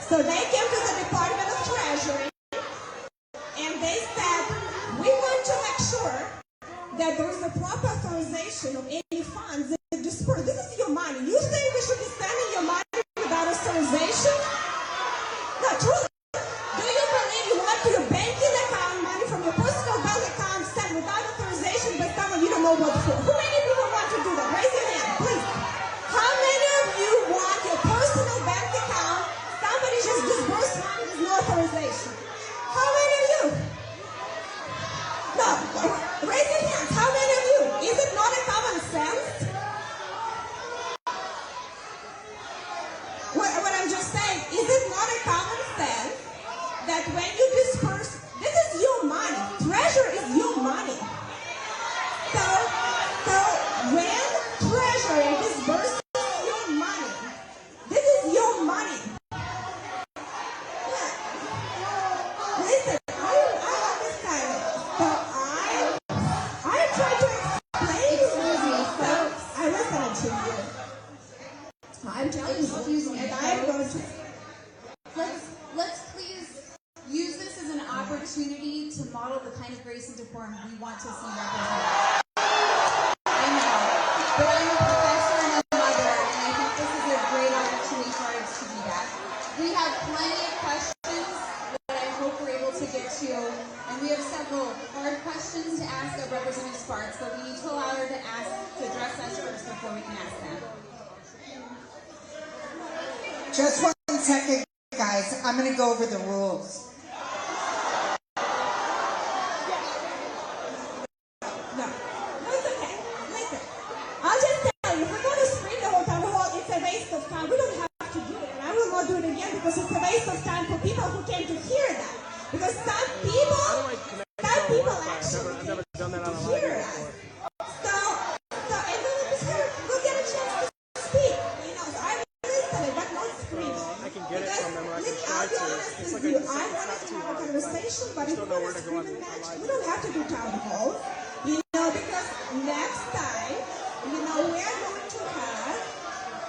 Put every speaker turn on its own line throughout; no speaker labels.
So they came to the Department of Treasury and they said, we want to make sure that there is a proper authorization of any funds that are dispersed. This is your money. You think we should be spending your money without authorization? No, truly. Do you believe you want your banking account money from your personal bank account sent without authorization by someone you don't know what for? Who many people want to do that? Raise your hand, please. How many of you want your personal bank account, somebody just disbursed money with no authorization? How many of you? No, raise your hands. How many of you? Is it not a common sense? What I'm just saying, is it not a common sense that when you disperse, this is your money. Treasure is your money. So when Treasury disburses your money, this is your money. Yeah. Listen, I understand it. So I try to explain to you, so I listen to you. I'm telling you, and I'm going to...
Let's please use this as an opportunity to model the kind of grace and decorum we want to see represented. I know, but I'm a professor and a mother, and I think this is a great opportunity for us to do that. We have plenty of questions that I hope we're able to get to, and we have several hard questions to ask of Representative Spartz, but we need to allow her to address us first before we can ask them.
Just 1 second, guys. I'm going to go over the rules.
No, it's okay. Listen, I'll just tell you, if we're going to scream the whole time, it's a waste of time. We don't have to do it, and I will not do it again because it's a waste of time for people who came to hear that. Because some people actually came to hear us. So, and then we'll get a chance to speak. You know, so I listening, but not screaming.
I can get it from them, or I can try
I'll be honest
to.
with you. I wanted to have a conversation, but if we want to scream and match, we don't have to do town halls. You know, because next time, you know, we're going to have...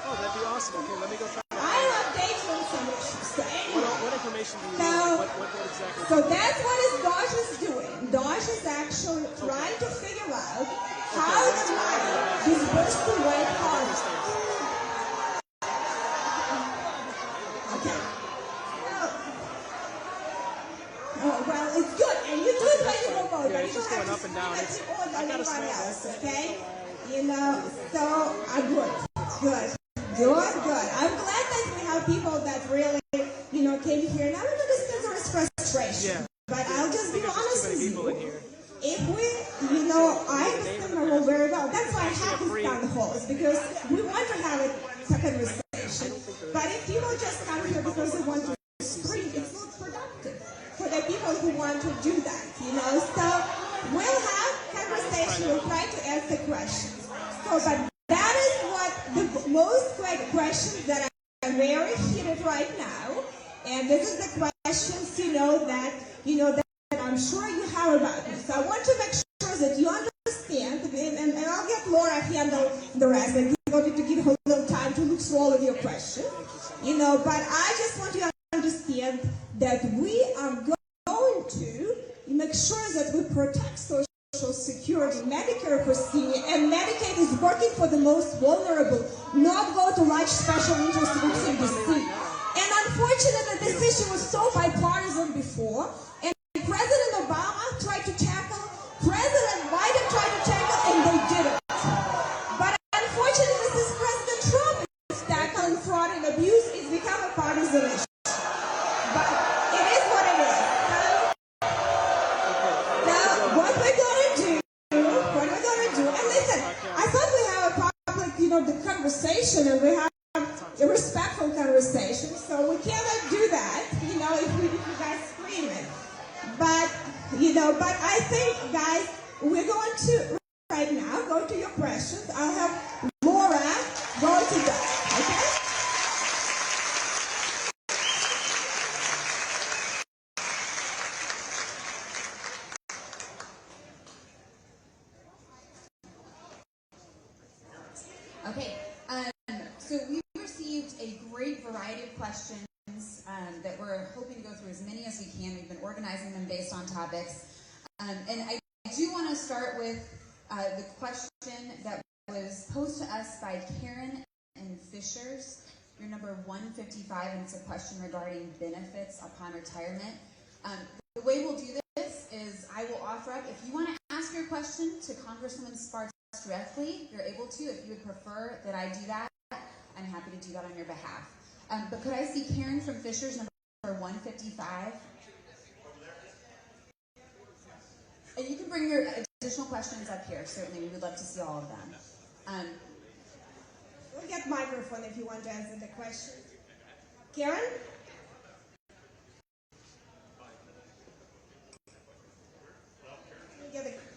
Oh, that'd be awesome. Okay, let me go try.
I'll update you on some issues. So anyway,
what information do you need? What exactly?
so that's what Dodge is doing. Dodge is actually trying to figure out how the money is supposed to work hard. Okay. Oh, well, it's good, and you do it when you go vote, but you don't have to
and down.
scream at the anyone else, okay? You know, so good. I'm glad that we have people that really, you know, came here, and I don't understand there is frustration.
Yeah.
But I'll just be honest with you.
Here.
If we, you know, I understand my role very well. That's why I have these town halls, because we want to have a conversation. But if people just come here because they want to scream, it's not productive for the people who want to do that, you know. So we'll have conversation, we'll try to answer questions. So, but that is what the most questions that are very heated right now. And this is the questions, you know, that I'm sure you have about me. So I want to make sure that you understand, and I'll get Laura handle the rest. I'm going to give her a little time to look through all of your questions, you know. But I just want you to understand that we are going to make sure that we protect Social Security, Medicare for senior, and Medicaid is working for the most vulnerable, not go to large special interest groups in DC. And unfortunately, this issue was so bipartisan before, and President Obama tried to tackle, President Biden tried to tackle, and they didn't. But unfortunately, this is President Trump is tackling fraud and abuse. It's become a partisan issue. But it is what it is. Now, what we're going to do, and listen, I thought we have a public, you know, the conversation, and we have a respectful conversation, so we cannot do that, you know, if you guys scream it. But, you know, but I think, guys, we're going to, right now, go to your questions. I'll have Laura go to that, okay?
Okay, so we received a great variety of questions that we're hoping to go through as many as we can. We've been organizing them based on topics. And I do want to start with the question that was posed to us by Karen and Fishers. You're number 155, and it's a question regarding benefits upon retirement. The way we'll do this is I will offer up, if you want to ask your question to Congresswoman Spartz directly, you're able to. If you would prefer that I do that, I'm happy to do that on your behalf. But could I see Karen from Fishers, number 155? And you can bring your additional questions up here, certainly. We would love to see all of them.
We'll get microphone if you want to answer the question. Karen?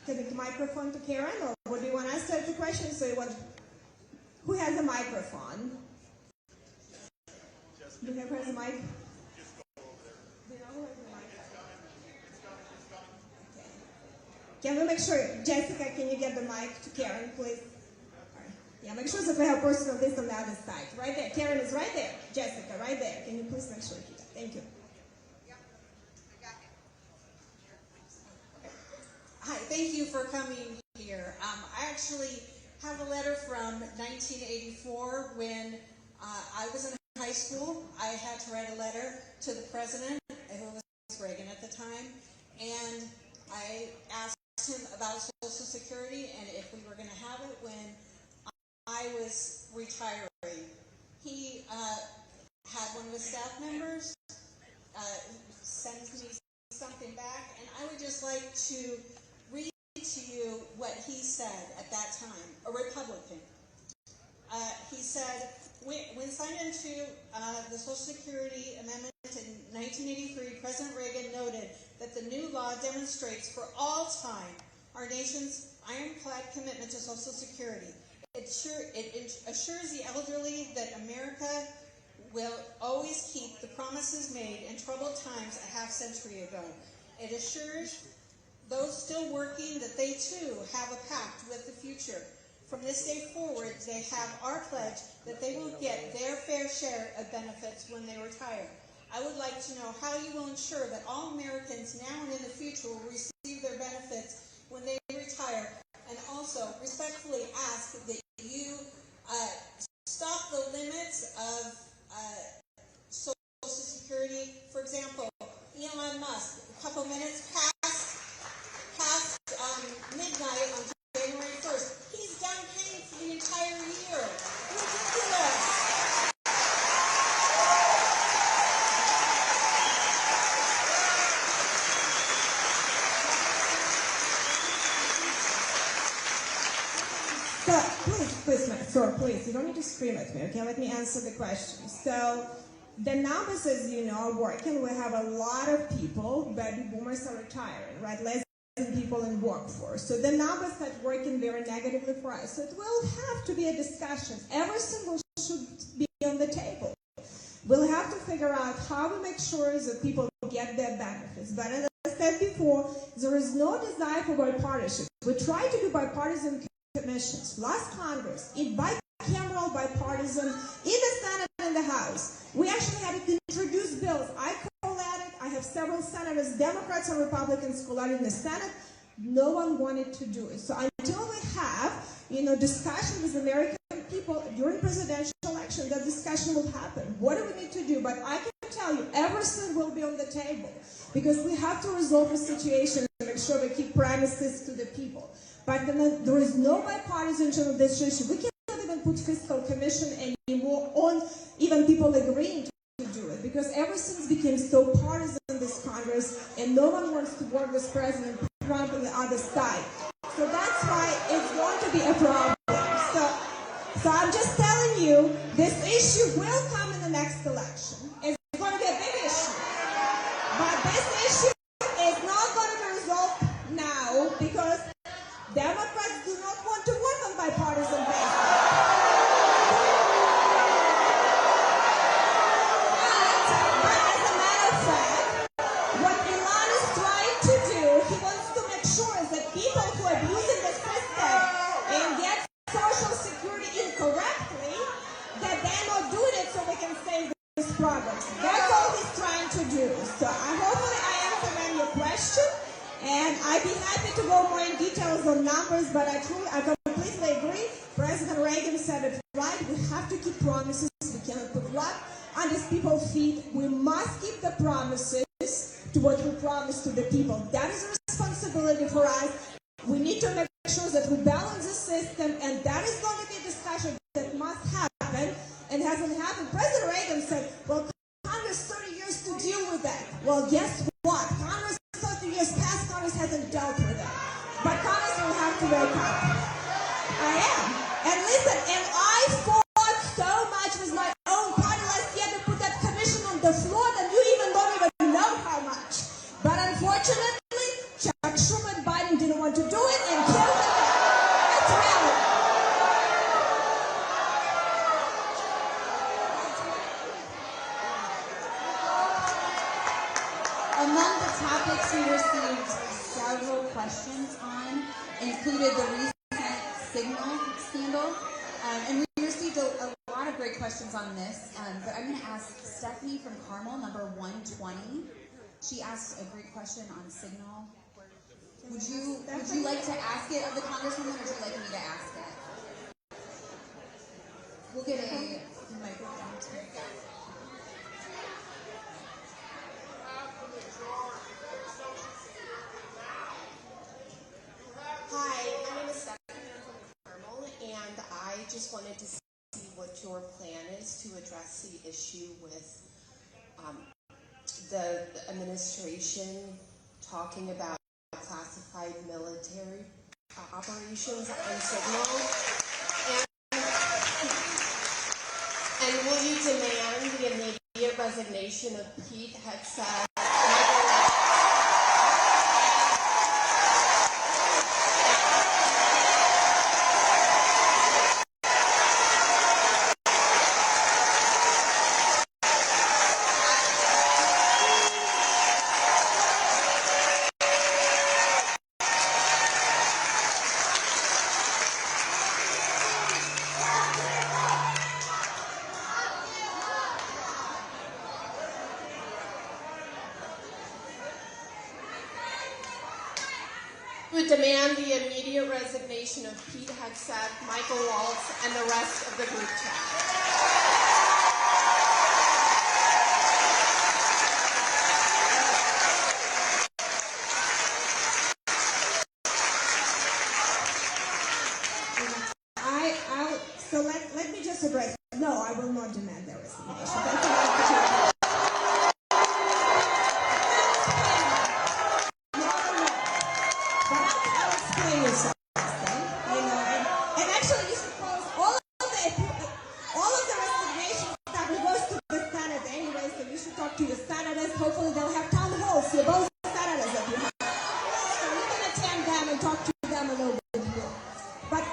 Get the microphone to Karen, or would you want us to answer the question? So you want, who has a microphone? Do you have who has a mic? Do you know who has the mic? Okay. Can we make sure, Jessica, can you get the mic to Karen, please? All right. Yeah, make sure that we have a person of this on the other side. Right there. Karen is right there. Jessica, right there. Can you please make sure you do that? Thank you.
Hi, thank you for coming here. I actually have a letter from 1984 when I was in high school. I had to write a letter to the president, who was Reagan at the time, and I asked him about Social Security and if we were going to have it when I was retiring. He had one of his staff members send me something back, and I would just like to read to you what he said at that time, a Republican. He said, when signed into the Social Security Amendment in 1983, President Reagan noted that the new law demonstrates for all time our nation's ironclad commitment to Social Security. It assures the elderly that America will always keep the promises made in troubled times a half-century ago. It assures those still working that they too have a pact with the future. From this day forward, they have our pledge that they will get their fair share of benefits when they retire. I would like to know how you will ensure that all Americans now and in the future will receive their benefits when they retire, and also respectfully ask that you stop the limits of Social Security. For example, Elon Musk, a couple minutes past midnight on January 1st, he's done paying for the entire year. Ridiculous.
So please, you don't need to scream at me, okay? Let me answer the question. So the numbers, as you know, are working. We have a lot of people, baby boomers are retiring, right? Less than people in workforce. So the numbers start working very negatively for us. So it will have to be a discussion. Everything should be on the table. We'll have to figure out how we make sure that people get their benefits. But as I said before, there is no desire for bipartisan. We try to do bipartisan commissions. Last Congress, bicameral bipartisan, in the Senate and the House. We actually had to introduce bills. I co-led it. I have several senators, Democrats and Republicans, co-led in the Senate. No one wanted to do it. So until we have, discussion with American people during presidential election, that discussion will happen. What do we need to do? But I can tell you, everything will be on the table because we have to resolve the situation and make sure we keep promises to the people. But there is no bipartisanship on this issue. We cannot even put fiscal commission anymore on even people agreeing to do it because everything became so partisan in this Congress and no one wants to work with President Trump on the other side. So that's why it's going to be a problem. So I'm just telling you, this issue will come in the next election. It's going to be a big issue. But this issue is not going to be resolved now because Democrats do not want to work on bipartisan basis. But as a matter of fact, what Elon is trying to do, he wants to make sure that people who are abusing the system and get Social Security incorrectly, that they're not doing it so we can save the want to do. So hopefully I answered your question, and I'd be happy to go more in details on numbers, but I completely agree. President Reagan said it right. We have to keep promises. We cannot put luck under people's feet. We must keep the promises to what we promised to the people. That is a responsibility for us. We need to make sure that we balance the system, and that is going to be a discussion that must happen and hasn't happened. President Reagan said, well, Congress 30 years to deal with that. Well, guess what? Congress 30 years past, Congress hasn't dealt with that. But Congress will have to wake up. I am. And listen, and I fought so much with my own party last year to put that commission on the floor that you don't even know how much. But unfortunately, Chuck Schumer and Biden didn't want to do it and killed it. That's reality.
Among the topics we received several questions on included the recent Signal scandal. And we received a lot of great questions on this, but I'm going to ask Stephanie from Carmel, number 120. She asked a great question on Signal. Would you like to ask it of the Congresswoman, or would you like me to ask it? We'll get a microphone to you.
Hi, my name is Stephanie. I'm from Carmel, and I just wanted to see what your plan is to address the issue with the administration talking about classified military operations on Signal. And will you demand the immediate resignation of Pete Hegseth? Would demand the immediate resignation of Pete Hegseth, Michael Waltz, and the rest of the group chat.
So let me just address. No, I will not demand their resignation. That's what I'll explain you something. And actually, you should close all of the resignation stuff. It goes to the Senate anyway, so you should talk to your senators. Hopefully, they'll have town halls. You're both senators that you have, so you can attend them and talk to them a little bit more. But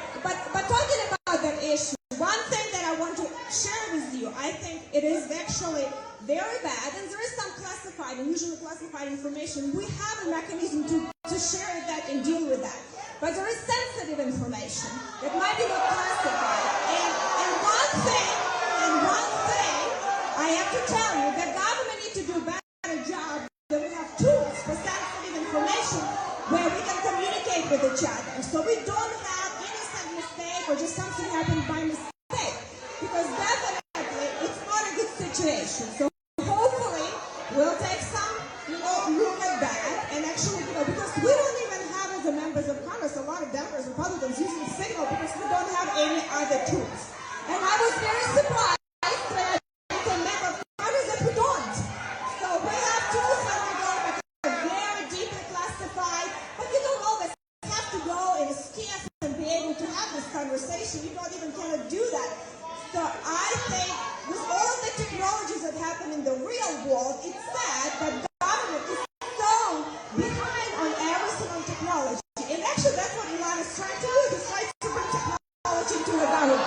talking about that issue, one thing that I want to share with you, I think it is actually very bad, and there is some classified, unusually classified information. We have a mechanism to share that and deal with that. But there is sensitive information that might be not classified. And one thing I have to tell you, the government needs to do a better job that we have tools for sensitive information where we can communicate with each other. So we don't have innocent mistake or just something happened by mistake. Because definitely it's not a good situation. So hopefully we'll take some, look at that and actually, because we don't even have as a members of Congress, a lot of Democrats, Republicans using Signal because we don't have any other tools. And I was very surprised when I became a member of Congress that we don't. So we have tools when we go that are very deeply classified, but you don't always have to go and skiff and be able to have this conversation. You don't even cannot do that. So I think with all of the technologies that happen in the real world, it's sad that government is so behind on every single technology. And actually that's what Elon is trying to do. He's trying to bring technology to the government.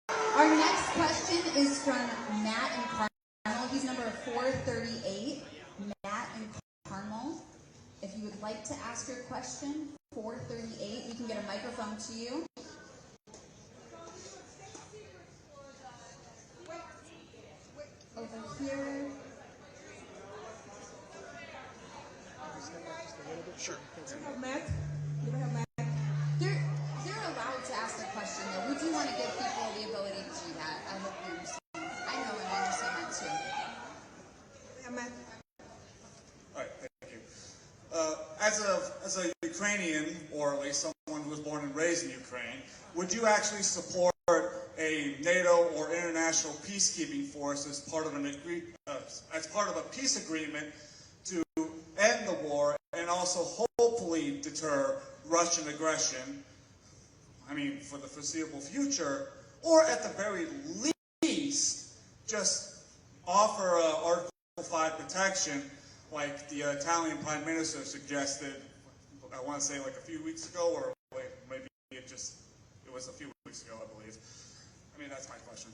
Our next question is from Matt in Carmel. He's number 438. Matt in Carmel. If you would like to ask your question, 438, we can get a microphone to you. here.
Sure.
You have Matt? You don't have Matt?
They're allowed to ask a question, though. We do want to give people the ability to do that. I hope you understand. I know and I understand that too.
You have Matt?
All right, thank you. As a Ukrainian, or at least someone who was born and raised in Ukraine, would you actually support a NATO or international peacekeeping force as part of a peace agreement to end the war and also hopefully deter Russian aggression? I mean, for the foreseeable future, or at the very least, just offer Article 5 protection, like the Italian Prime Minister suggested, I want to say like a few weeks ago, or maybe it was a few weeks ago, I believe. I mean, that's my question.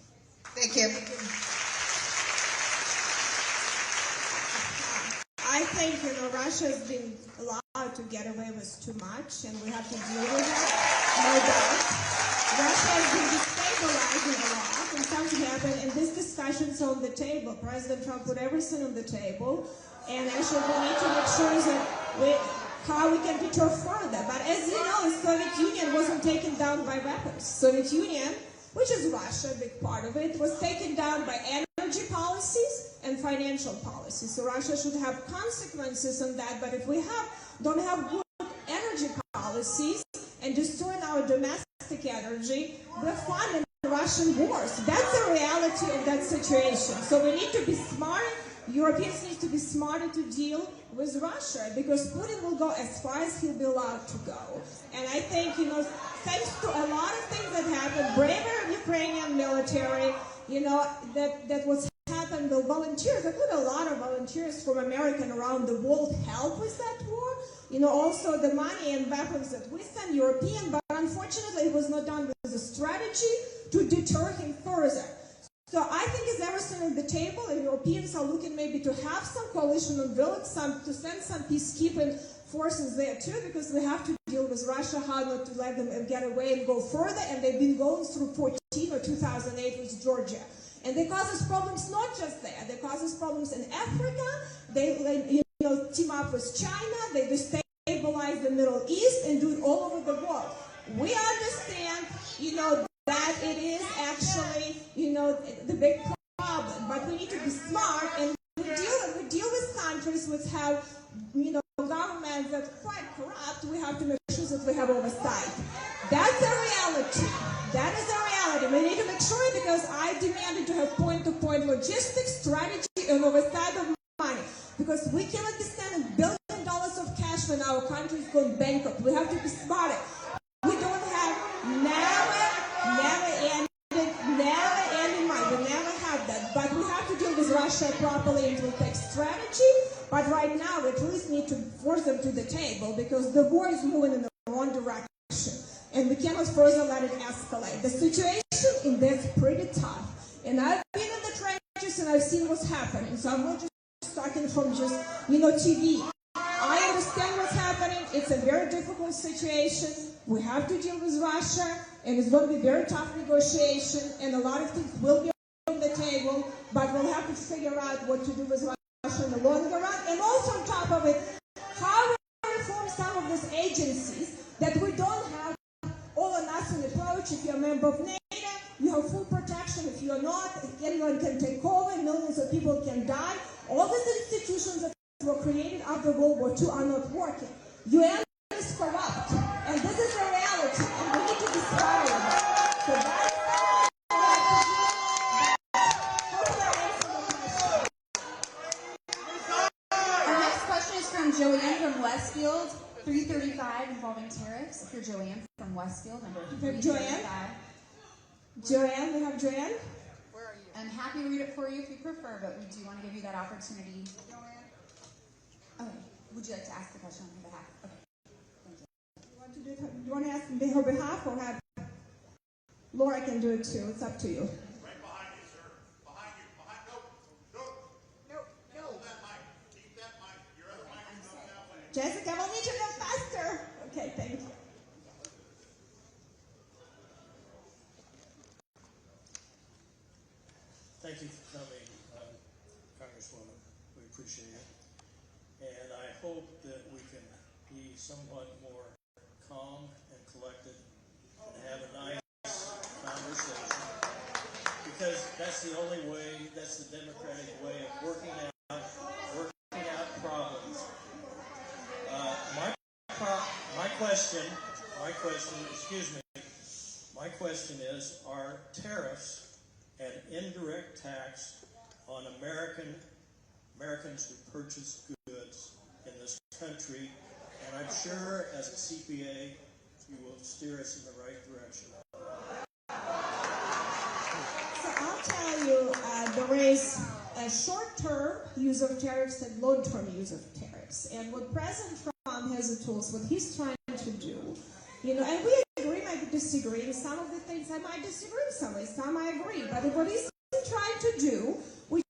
Thank you.
I think, Russia's been allowed to get away with too much, and we have to deal with it, no doubt. Russia has been destabilizing a lot, and something happened, and this discussion's on the table. President Trump put everything on the table, and actually we need to make sure that how we can deter further. But as you know, the Soviet Union wasn't taken down by weapons. Soviet Union, which is Russia, a big part of it, was taken down by energy policies and financial policies. So Russia should have consequences on that, but if we don't have good energy policies and destroying our domestic energy, we're funding Russian wars. That's the reality of that situation. So we need to be smart. Europeans need to be smarter to deal with Russia, because Putin will go as far as he'll be allowed to go. And I think, thanks to a lot of things that happened, braver Ukrainian military, that was happened, the volunteers, I put a lot of volunteers from America and around the world help with that war. Also the money and weapons that we send European, but unfortunately it was not done with a strategy to deter him further. So I think it's everything on the table, and Europeans are looking maybe to have some coalition on village, to send some peacekeeping forces there too, because we have to deal with Russia, how not to let them get away and go further, and they've been going through 14 or 2008 with Georgia. And they cause us problems not just there, they cause us problems in Africa, they team up with China, they destabilize the Middle East and do it all over the world. We understand, that it is actually, the big problem. But we need to be smart, and we deal with countries which have, governments that are quite corrupt. We have to make sure that we have oversight. That's a reality. That is a reality. We need to make sure, because I demanded to have point-to-point logistics, strategy, and oversight of money. Because we cannot be spending $1 billion of cash when our country is going bankrupt. We have to be smarter. We don't have never ending money. We never have that. But we have to deal with Russia properly, and it will take strategy. But right now, we at least need to force them to the table, because the war is moving in the wrong direction. And we cannot further let it escalate. The situation in there is pretty tough. And I've been in the trenches and I've seen what's happening. So I'm not just talking from just, TV. I understand what's happening. It's a very difficult situation. We have to deal with Russia, and it's going to be very tough negotiation, and a lot of things will be on the table, but we'll have to figure out what to do with Russia in the longer run. And also on top of it, how we reform some of these agencies that we don't have all or nothing approach. If you're a member of NATO, you have full protection. If you're not, anyone can take over, millions of people can die. All these institutions that were created after World War II are not working. UN is corrupt, and this is a reality, and we need to be smart about it. So that's
Our next question is from Joanne from Westfield, 335, involving tariffs. If you're Joanne from Westfield, number 335.
Joanne, we have Joanne.
Where are you? I'm happy to read it for you if you prefer, but we do want to give you that opportunity. Joanne. Okay. Would you like to ask the question on her behalf? Okay. Thank you.
You want to ask on her behalf, or have Laura can do it too? It's up to you.
Right behind you, sir. Behind you. No. Hold that mic. Keep that mic. Your other mic is going that way.
Jessica, we'll need to go faster. Okay, thank you.
Thank you for coming. Congresswoman. We appreciate it. And I hope that we can be somewhat more calm and collected and have a nice conversation. Because that's the only way, that's the democratic way of working out problems. My question is, are tariffs an indirect tax on Americans who purchase goods in this country? And I'm sure as a CPA, you will steer us in the right direction.
So I'll tell you, there is a short-term use of tariffs and long-term use of tariffs. And what President Trump has the tools, what he's trying to do, and we agree, might disagree. Some of the things I might disagree with some I agree. But what he's trying to do, which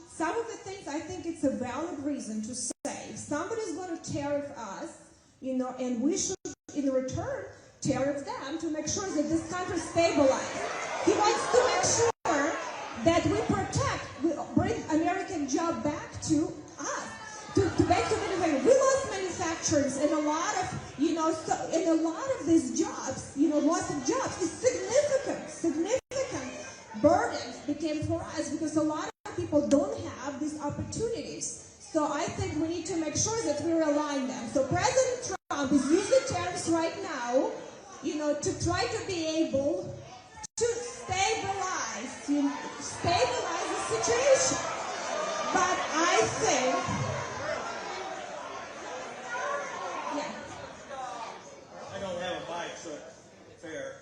some of the things I think it's a valid reason to say, if somebody's going to tariff us, and we should, in return, tariff them to make sure that this country stabilizes. He wants to make sure that we bring American job back to us, back to manufacturing. We lost manufacturers, and a lot of, and a lot of these jobs, loss of jobs is significant burden became for us because a lot of people don't have these opportunities. So I think we need to make sure that we realign them. So President Trump is using tariffs right now, to try to be able to stabilize the situation. But I think,
I don't have a mic, so fair.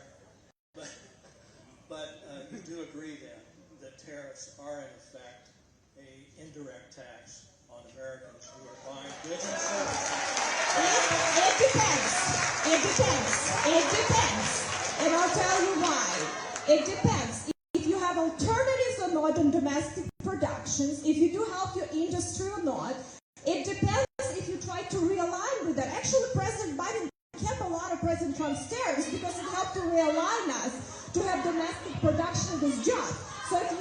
But you do agree then that tariffs are in effect an indirect tax on Americans who are buying goods and services?
It depends. And I'll tell you why. It depends. If you have alternatives or not in domestic productions, if you do help your industry or not, it depends if you try to realign with that. Actually, President Biden kept a lot of President Trump's tariffs because it helped to realign us to have domestic production of this job. So if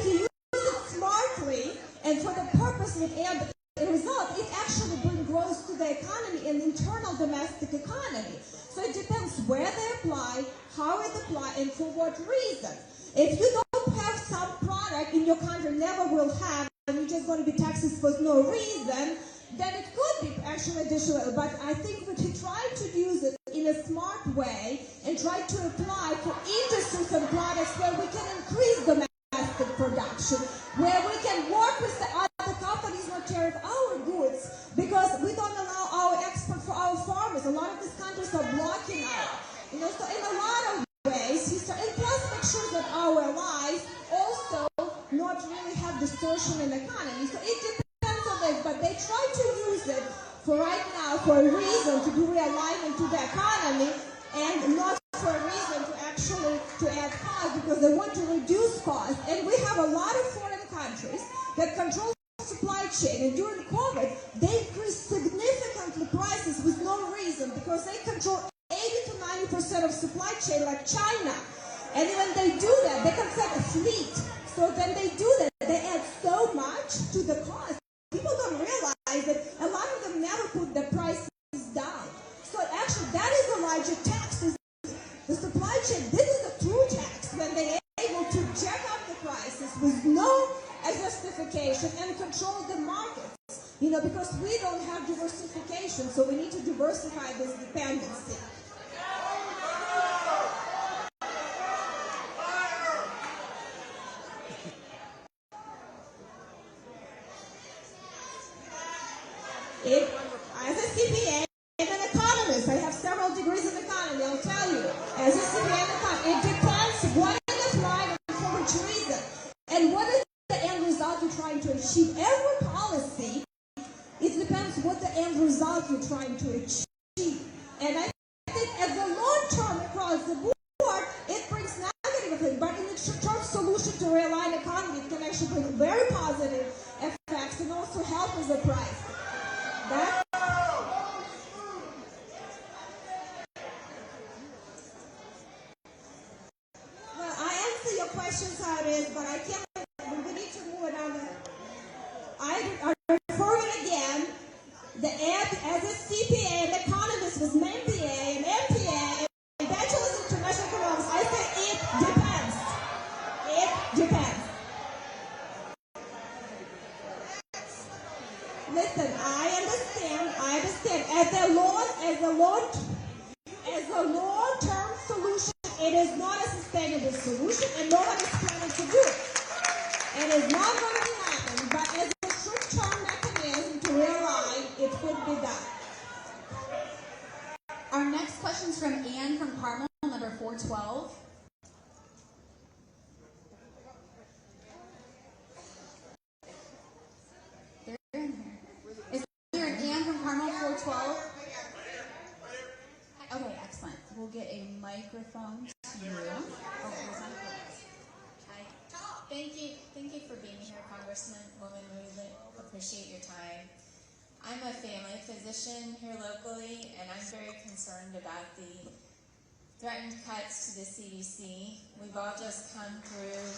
you use it smartly and for the purpose of end result, it actually brings growth to the economy and internal domestic economy. So it depends where they apply, how it applies, and for what reason. If you don't have some product in your country, never will have, and you're just going to be taxed for no reason, then it could be actually additional. But I think that he tried to use it in a smart way and try to apply for industries and products where we can increase domestic production, where we can work with the other companies not tariff our goods, because we don't allow our export for our farmers. A lot of these countries are blocking out. So in a lot of ways, and plus make sure that our allies also not really have distortion in the economy. So it depends on this, but they try to use it for right now for a reason to do realignment to the economy and not for a reason to actually to add cost, because they want to reduce costs. And we have a lot of foreign countries that control supply chain, and during COVID they increased significantly prices with no reason because they control 80 to 90% of supply chain, like China. And when they do that, they can set a fleet. So then they do that, they add so much to the cost. People don't realize that a lot of them never put the prices down. So actually, that is a larger tax. The supply chain, this is a true tax when they're able to jack up the prices with no justification and control the markets. Because we don't have diversification, so we need to diversify this dependency. As a CPA and an economist, I have several degrees in economy, I'll tell you. As a CPA and economist, it depends what is right and for which reason. And what is the end result you're trying to achieve. Every policy, it depends what the end result you're trying to achieve. And I think as a long term across the board, it brings negative effects. But in a short-term solution to realign economy, it can actually bring very positive effects and also help with the price. Well, I answer your questions how it is, but I can't. We need to move it on. I refer it again. The as a CPA, an economist with an MBA, an MPA, and Bachelor's in International Economics, I say it depends. It depends. Listen, I understand. As a long-term solution, it is not a sustainable solution, and no one is planning to do it. It is not going to happen, but as a short-term mechanism to realign, it could be done.
Our next question is from Anne from Carmel, number 412. They're in here. Is there an Anne from Carmel, 412? Okay, excellent. We'll get a microphone to you. Oh, there's not a
Hi. Thank you for being here, Congresswoman. We really appreciate your time. I'm a family physician here locally, and I'm very concerned about the threatened cuts to the CDC. We've all just come through.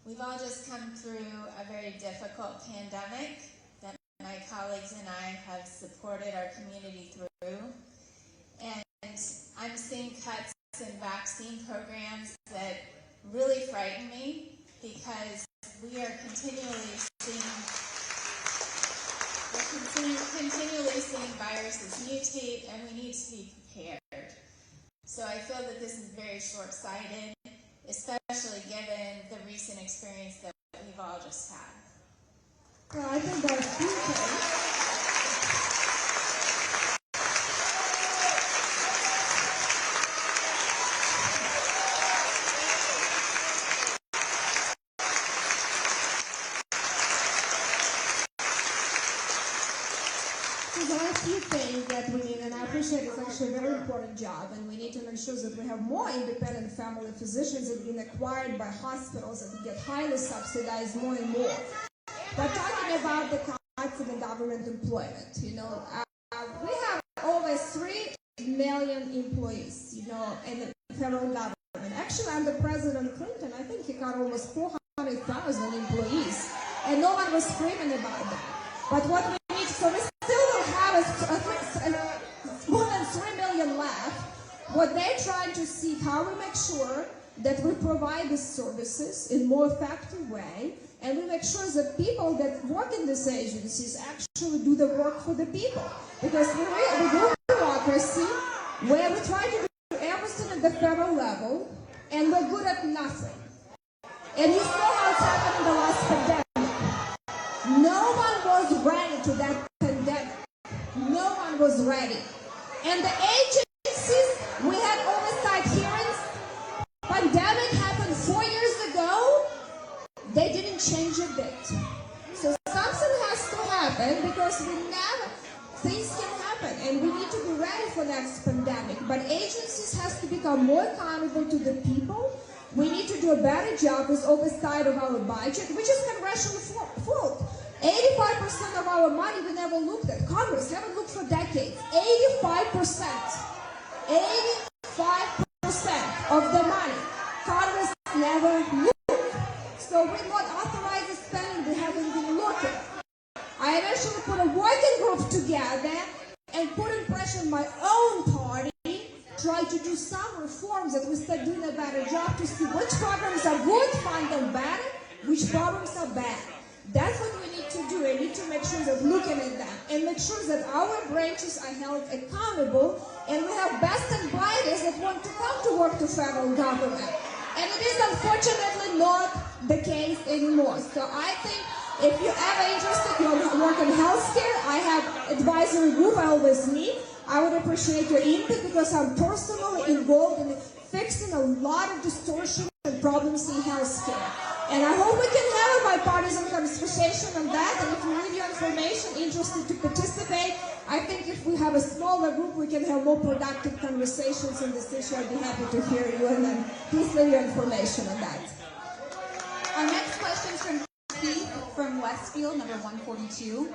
We've all just come through a very difficult pandemic that my colleagues and I have supported our community through. And I'm seeing cuts in vaccine programs that really frighten me, because we are continually seeing viruses mutate, and we need to be prepared. So I feel that this is very short-sighted, especially given the recent experience that we've all just had.
Well, I think that's okay. There are a few things that we need, and I appreciate it's actually a very important job, and we need to make sure that we have more independent family physicians that have been acquired by hospitals that get highly subsidized more and more. But talking about the cuts in the government employment, we have over 3 million employees, in the federal government. Actually, under President Clinton, I think he got almost 400,000 employees, and no one was screaming about that. But what we need, so we still don't have more than 3 million left. What they're trying to see how we make sure that we provide these services in a more effective way, and we make sure that people that work in these agencies actually do the work for the people. Because we do bureaucracy where we try to do everything at the federal level, and we're good at nothing. And you saw how it's happened in the last pandemic. No one was ready to that pandemic. No one was ready. And the agencies, we had oversight hearings. Pandemic happened 4 years ago. They didn't change a bit. So something has to happen, because things can happen, and we need to be ready for next pandemic. But agencies has to become more accountable to the people. We need to do a better job with oversight of our budget, which is congressional fault. 85% of our money we never looked at. Congress haven't looked for decades. 85%. 85% of the money. Congress never looked. So we're not authorizing spending, we haven't been looking. I eventually put a working group together and put in pressure on my own party, try to do some reforms that we start doing a better job to see which programs are good, fund them better, which programs are bad. That's what we need to do. We need to make sure that looking at them and make sure that our branches are held accountable, and we have best and brightest that want to come to work to federal government. And it is unfortunately not the case anymore. So I think if you're ever interested, you work in healthcare, I have advisory group I always meet. I would appreciate your input, because I'm personally involved in fixing a lot of distortion and problems in healthcare. And I hope we can have a bipartisan conversation on that. And if you need your information, interested to participate, I think if we have a smaller group, we can have more productive conversations on this issue. I'd be happy to hear you, and then please leave your information on that.
Our next question is from Keith from Westfield, number 142.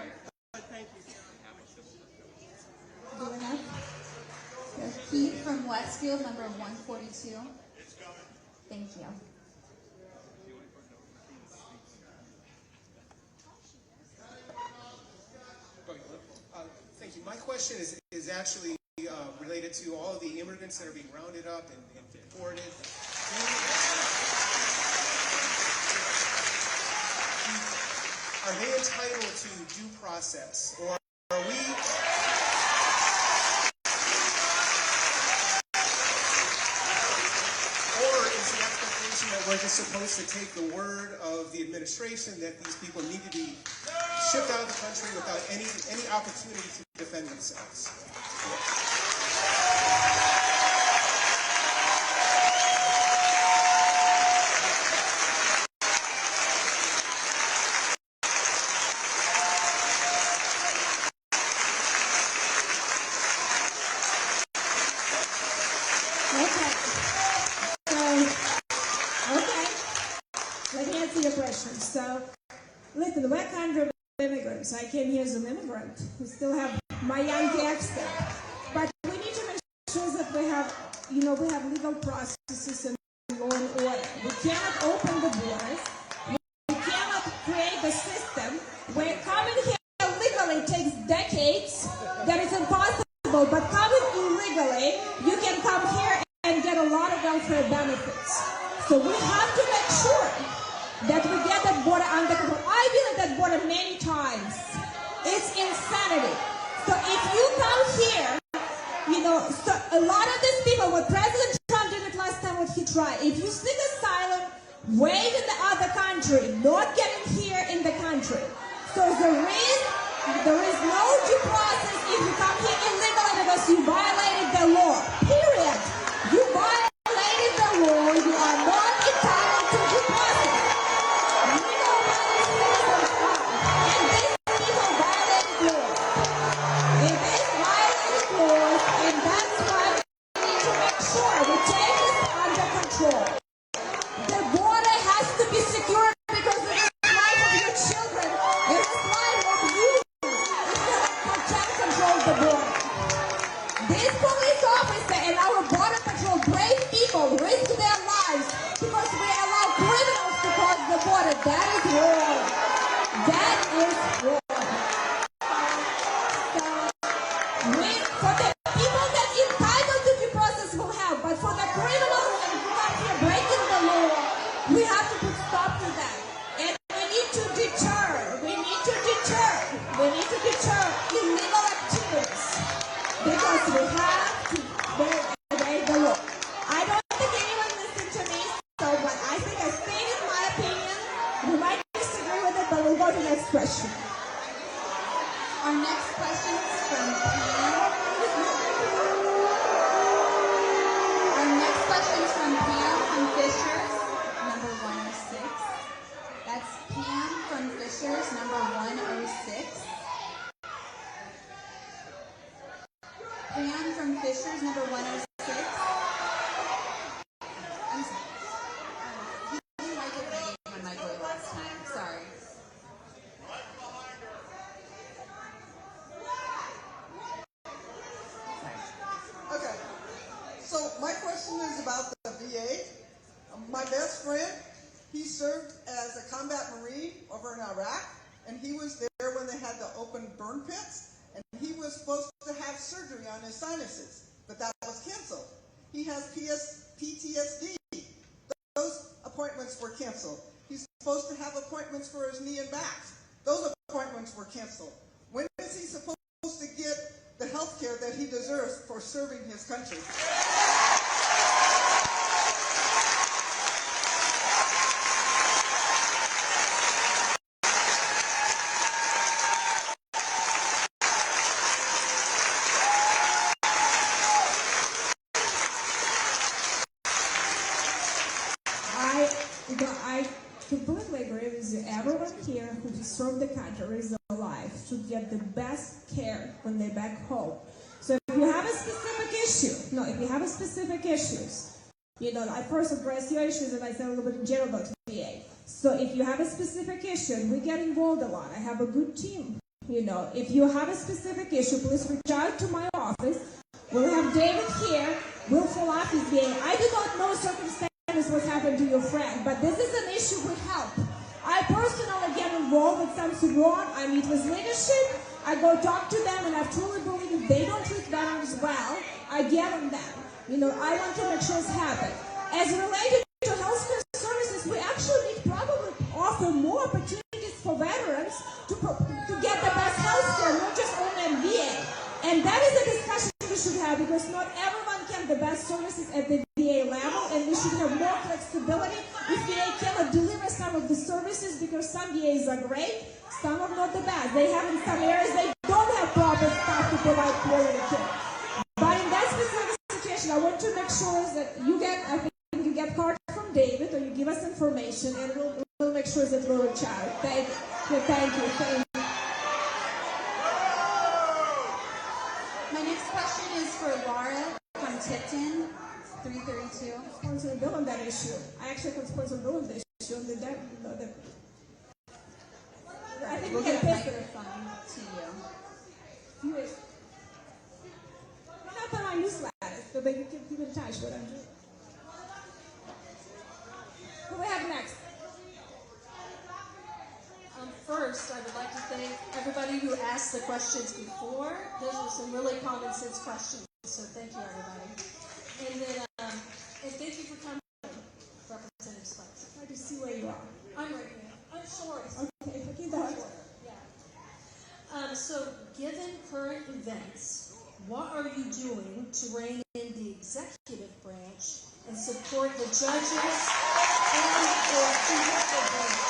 Do enough?
Keith from Westfield, number 142. Thank you.
Thank you. My question is actually related to all of the immigrants that are being rounded up and deported. Are they entitled to due process, or are we? Or is the expectation that we're just supposed to take the word of the administration that these people need to be shipped out of the country without any opportunity to defend themselves?
So, listen, we're kind of immigrants. I came here as an immigrant. We still have my Yankee accent. But we need to make sure that we have legal processes and law and order. We cannot open the borders. We cannot create a system where coming here legally takes decades. That is impossible. But coming illegally, you can come here and get a lot of welfare benefits. So we have to make sure that we get that border under control. I've been at that border many times. It's insanity. So if you come here, so a lot of these people, what President Trump did it last time, what he tried, if you seek asylum, wait in the other country, not getting here in the country. So there is no due process if you come here illegally because you violated the law. Period. You violated the law. You are not entitled to due process.
PTSD. Those appointments were canceled. He's supposed to have appointments for his knee and back. Those appointments were canceled. When is he supposed to get the health care that he deserves for serving his country?
I completely agree with you. Everyone here who served the country is alive should get the best care when they're back home. So if you have a specific issues, I first address your issues and I say a little bit in general about VA. So if you have a specific issue, and we get involved a lot, I have a good team. If you have a specific issue, please reach out to my office. We'll have David here. We'll follow up his VA. I do not know circumstances what happened to your friend, but this is an issue with help. I personally get involved with something wrong. I meet with leadership. I go talk to them, and I truly believe if they don't treat veterans well, I get on them. You know, I want to make sure it's happening. As related to healthcare services, we actually need probably offer more opportunities for veterans to get the best healthcare, not just only in VA. And that is a discussion we should have, because not everyone can the best services at the VA level, and we should have more flexibility if VA cannot deliver some of the services, because some VAs are great, some are not the best. They have in some areas they don't have proper staff to provide quality care. But in that specific situation, I want to make sure that you get, I think you get cards from David, or you give us information, and we'll make sure that we'll reach out. Thank you. Thank you.
My next question is for Laura from Tipton, 332.
Sponsor a bill on that issue. I actually can sponsor a bill on the issue. I think
We'll
we
get
can
a
pick it.
microphone to you.
Not on my newsletter, so they can keep in touch with them. Who do we have next?
First, I would like to thank everybody who asked the questions before. Those were some really common sense questions, so thank you, everybody. And then, and thank you for coming, Representative Spartz.
Try to see where you are.
I'm right here. I'm short.
Okay, keep that.
Yeah. So, given current events, what are you doing to rein in the executive branch and support the judges and the judicial branch?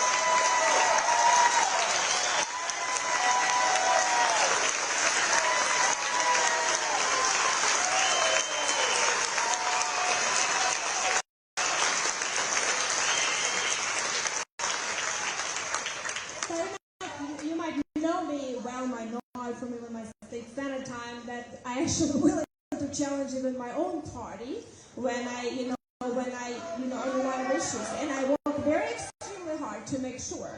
You might know me well, might know from even my state senate time, that I actually willing to challenge even my own party when I on a lot of issues, and I work very extremely hard to make sure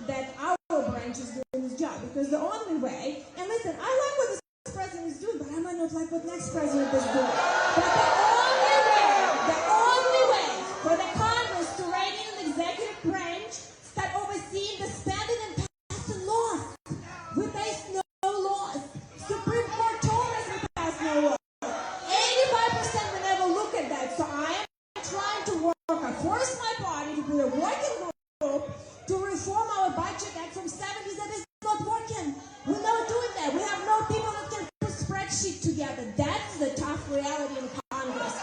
that our branch is doing this job, because the only way, and listen, I like what this president is doing, but I might not like what next president is doing. But the only way for the Congress to rein in the executive branch, start overseeing the spending and passing laws. We pass no laws. Supreme Court told us we pass no laws. 85% will never look at that. So I am trying to work. I forced my party to put a working group to reform our budget act from 70s. That is not working. We're not doing that. We have no people that can put spreadsheet together. That's the tough reality in Congress.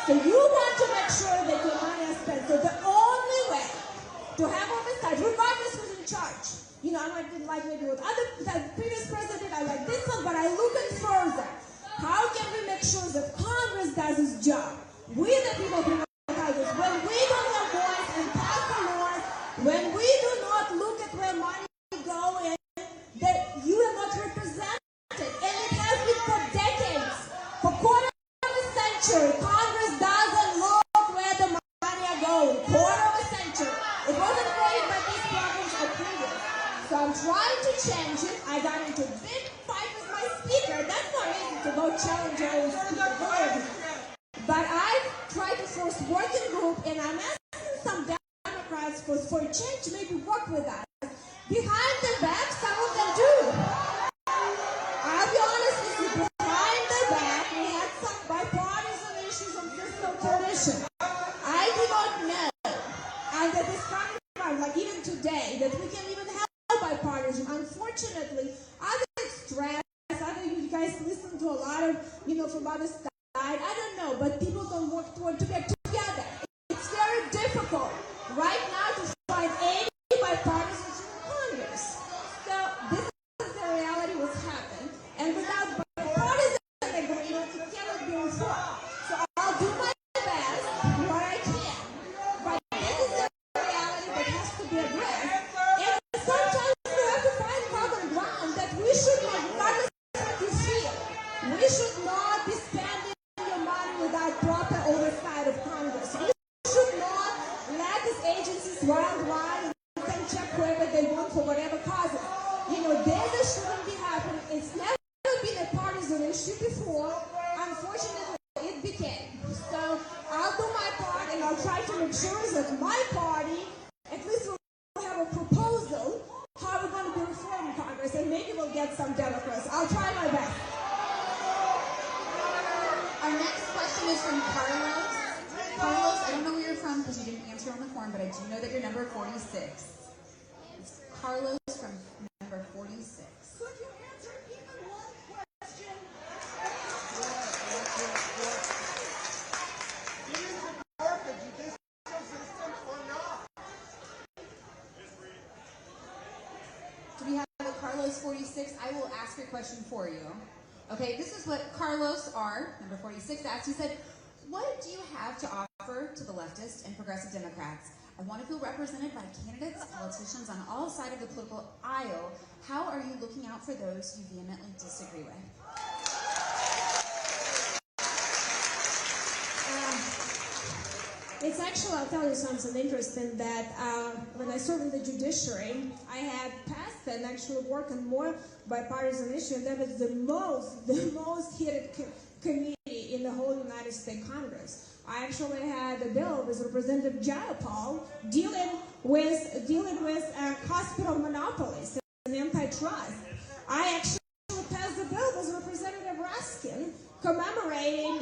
So you want to make sure that your money is spent. So the only way to have oversight, regardless who's in charge. You know, I might didn't like maybe what the previous president, I like this one, but I look at further. How can we make sure that Congress does its job? We the people who Congress, when we don't have voice and pass the laws, when we do not look at where money go in, that you are not represented. And it has been for decades. For quarter of a century, Congress doesn't look where the money are going. Quarter of a century. It wasn't created by these problems or previous. So I'm trying to change it. I got into a big fight with my speaker. That's not reason to go challenge your own speaker. But I tried to force working group, and I'm asking some Democrats for change, maybe work with us. Behind their back, some of them do. I'll be honest with you, behind their back, we had some bipartisan issues on fiscal coalition. I do not know, and that is coming from, like even today, that we can even have bipartisan. Unfortunately, I get stressed. I know you guys listen to a lot of, from other sides. I don't know, but people don't work together. It's very difficult right now to find any bipartisan in Congress. So this is the reality what's happened. And without bipartisan agreement, it cannot be reformed. So I'll do my best, what I can. But this is the reality that has to be addressed. And sometimes we have to find common ground that we should not, regardless of what you feel, we should not be spending Congress, and maybe we'll get some Democrats. I'll try my best.
Our next question is from Carlos. Carlos, I don't know where you're from because you didn't answer on the form, but I do know that you're number 46. It's Carlos from number 46.
Could you answer even one question?
Do you support the judicial system or not?
Do we have a Carlos 46? I will ask your question for you. Okay, this is what Carlos R., number 46, asked. He said, what do you have to offer to the leftist and progressive Democrats? I want to feel represented by candidates, politicians on all sides of the political aisle. How are you looking out for those you vehemently disagree with?
It's actually, I'll tell you something interesting, that when I served in the judiciary, I had passed and actually worked on more bipartisan issue, and that was the most heated committee in the whole United States Congress. I actually had a bill with Representative Jayapal dealing with hospital monopolies and antitrust. I actually passed the bill with Representative Raskin commemorating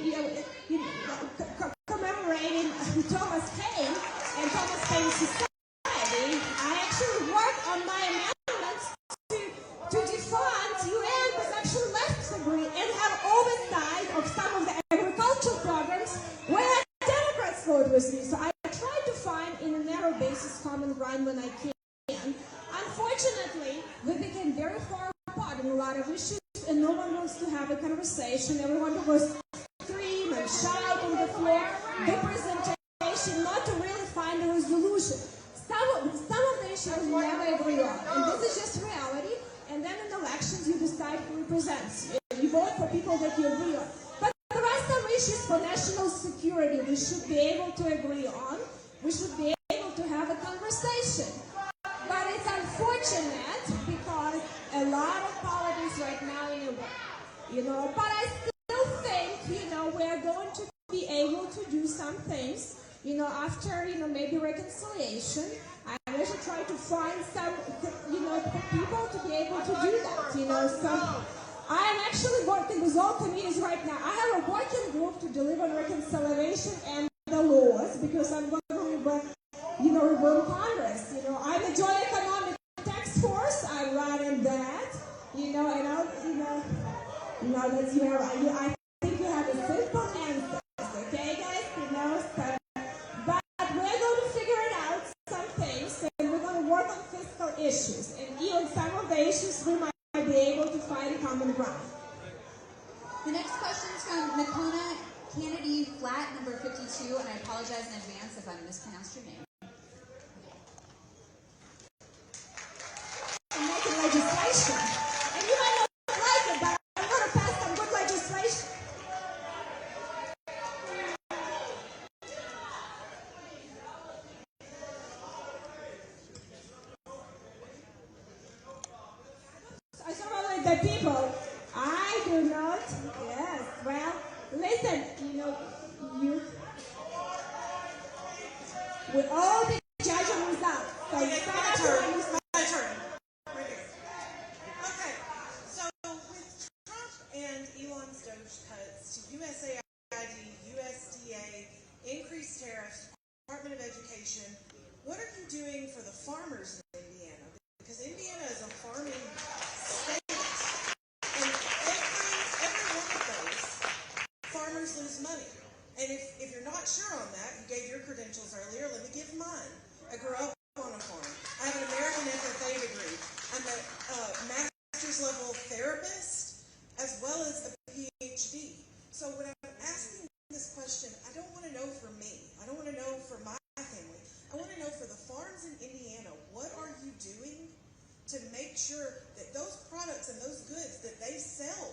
Thomas Paine and Thomas Paine Society. I actually worked on my amendments to defund UN with actually left degree and have oversight of some of the agricultural programs where Democrats vote with me. So I tried to find in a narrow basis common ground when I can. Unfortunately, we became very far apart in a lot of issues, and no one wants to have a conversation. Everyone was scream and shout on the floor, the presentation, not to really find a resolution. Some of the issues we never agree on, and this is just reality. And then in elections, you decide who represents you. You vote for people that you agree on. But there are some issues for national security we should be able to agree on. We should be able to have a conversation. But it's unfortunate because a lot of politics right now in the world, but I still think, we're going to be able to do some things, after, maybe reconciliation. I should try to find some, people to be able to do that, I am actually working with all committees right now. I have a working group to deliver on reconciliation and the laws, because I'm going to reform Congress. I'm a joint economic task force. I run in that, and I'll, that's, I think you have a simple answer, okay, guys? But we're going to figure it out, some things, and we're going to work on fiscal issues. And even some of the issues we might be able to find common ground.
The next question is from Nakona Kennedy Flat, number 52, and I apologize in advance if I mispronounced your name.
I'm making legislation. And you might not like it, but I'm going to pass some good legislation. I surround with the people. I do not. Yes. Well, listen. We all the judge and results. So
Okay, my turn. Okay, so with Trump and Elon's Doge cuts to USAID, USDA, increased tariffs, Department of Education, what are you doing for the farmers in Indiana? Because Indiana is a farming state, and every one of those farmers lose money. And if you're not sure on that, you gave your credentials earlier, let me give mine. I grew up on a farm. I have an American FFA degree. I'm a master's level therapist as well as a PhD. So when I'm asking this question, I don't want to know for me. I don't want to know for my family. I want to know for the farms in Indiana, what are you doing to make sure that those products and those goods that they sell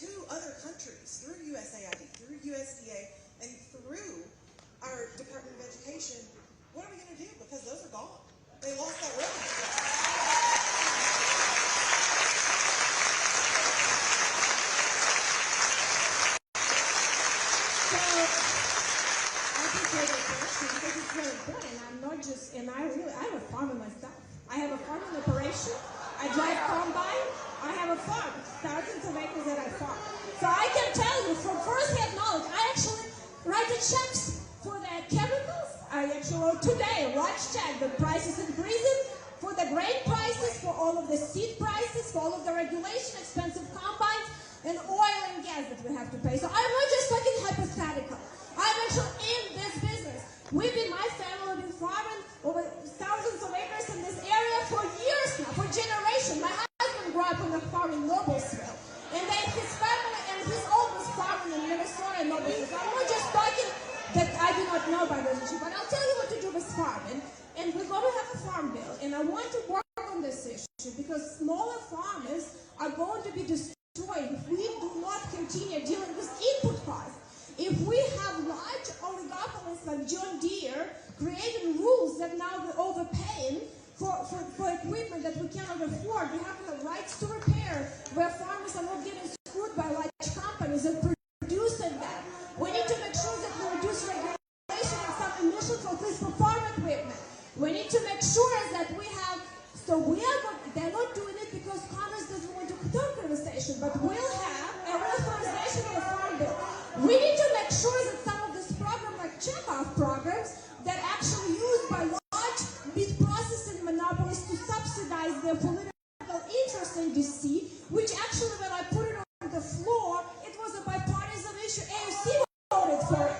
to other countries through USAID, through USDA, and through our Department of Education, what are we going to do? Because those are gone. They lost that revenue.
So, I appreciate the question because it's very important. I'm not just, and I have a farm myself. I have a farming operation. I drive combine. farm, thousands of acres that I farm. So I can tell you from first-hand knowledge, I actually write the checks for the chemicals. I actually wrote today a large check. The price is increasing for the grain prices, for all of the seed prices, for all of the regulation, expensive combines, and oil and gas that we have to pay. So I'm not just talking hypothetical. I'm actually in this business. My family, been farming over thousands of acres in this area for years now, for generations. My husband grew up on a farm in Noblesville, and then his family and his oldest farming in Minnesota and Noblesville. So I'm not just talking that I do not know about this issue, but I'll tell you what to do with farming. And we're going to have a farm bill, and I want to work on this issue because smaller farmers are going to be destroyed if we do not continue dealing with input costs. If we have large oligopolies like John Deere creating rules that now we're overpaying for equipment that we cannot afford, we have the rights to repair where farmers are not getting screwed by large companies and producing them. We need to make sure that we reduce regulation and some emissions at least for farm equipment. We need to make sure that we have, they're not doing it because Congress doesn't want to talk conversation, but we'll have a reauthorization of the farm bill. We need to make sure that some of these programs, like checkoff programs, that actually used by large meat processing monopolies to subsidize their political interest in DC, which actually when I put it on the floor, it was a bipartisan issue. AOC voted for it.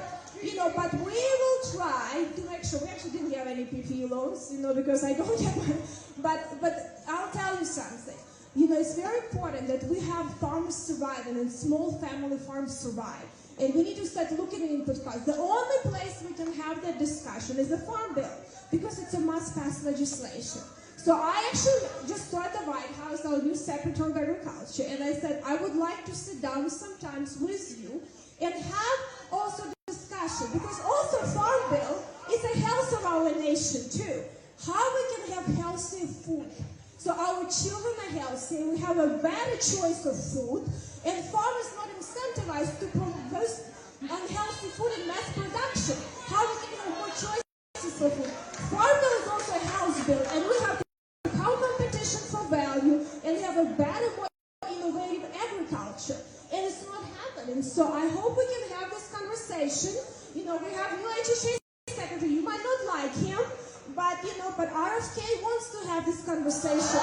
But we will try to make sure. We actually didn't have any PPE loans, because I don't have one. But I'll tell you something. It's very important that we have farmers surviving and small family farms survive. And we need to start looking at input costs. The only place we can have that discussion is the Farm Bill, because it's a must-pass legislation. So I actually just told the White House, our new Secretary of Agriculture, and I said, I would like to sit down sometimes with you and have also discussion, because also Farm Bill is a health of our nation too. How we can have healthy food. So our children are healthy, we have a better choice of food, and farmers not incentivized to produce unhealthy food in mass production. How we can have more choices for food. Farm Bill is also a health bill, and we have to cow competition for value, and we have a better, more innovative agriculture. And it's not happening. So I hope we can have this conversation. We have new HHA secretary. You might not like him, but RFK wants to have this conversation.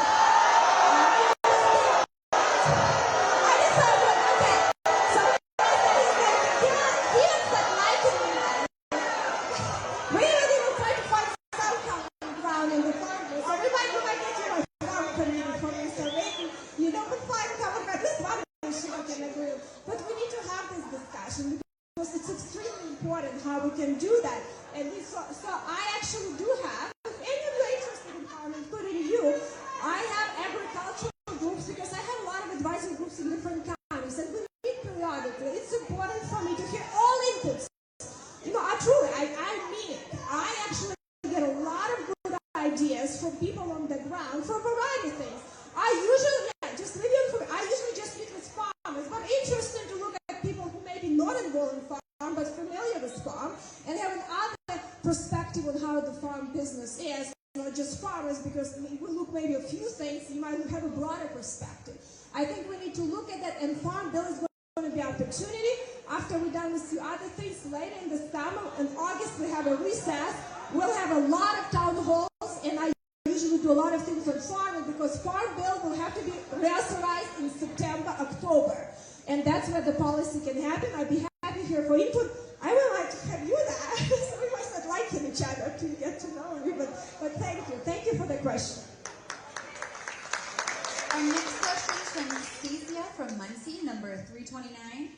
How we can do that. And so I actually do have, if any of you are interested in farming, including you, I have agricultural groups because I have a lot of advisory groups in different counties, and we meet periodically. It's important for me to hear all inputs. I mean it. I actually get a lot of good ideas from people on the ground for a variety of things. I usually just meet with farmers, but interesting to look at people who may be not involved in farming, but familiar with farm, and have another perspective on how the farm business is, not just farmers, because we look maybe a few things, you might have a broader perspective. I think we need to look at that, and Farm Bill is going to be an opportunity. After we're done with a few other things, later in the summer, in August, we have a recess. We'll have a lot of town halls, and I usually do a lot of things on farming, because Farm Bill will have to be reauthorized in September, October. And that's where the policy can happen. I'd be happy here for input. I would like to have you there. So we must not liking each other to get to know you, but thank you. Thank you for the question.
Our next question is from Stacia from Muncie, number 329.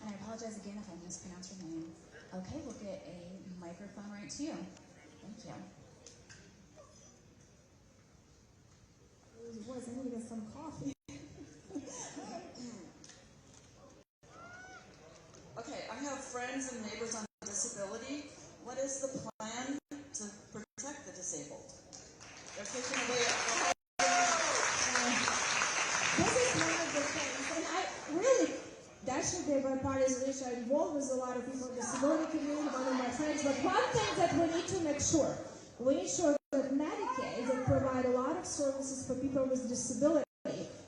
And I apologize again if I mispronounce your name. Okay, we'll get a microphone right to you. Thank you.
It was, I needed some coffee.
Okay, I have friends and neighbors on disability. What is the plan to protect the disabled? They're taking away
This is one of the things, and I really, that should be a bipartisan issue. I'm involved with a lot of people in the disability community, one of my friends, but one thing that we need to make sure, we need to ensure that Medicaid that provide a lot of services for people with disability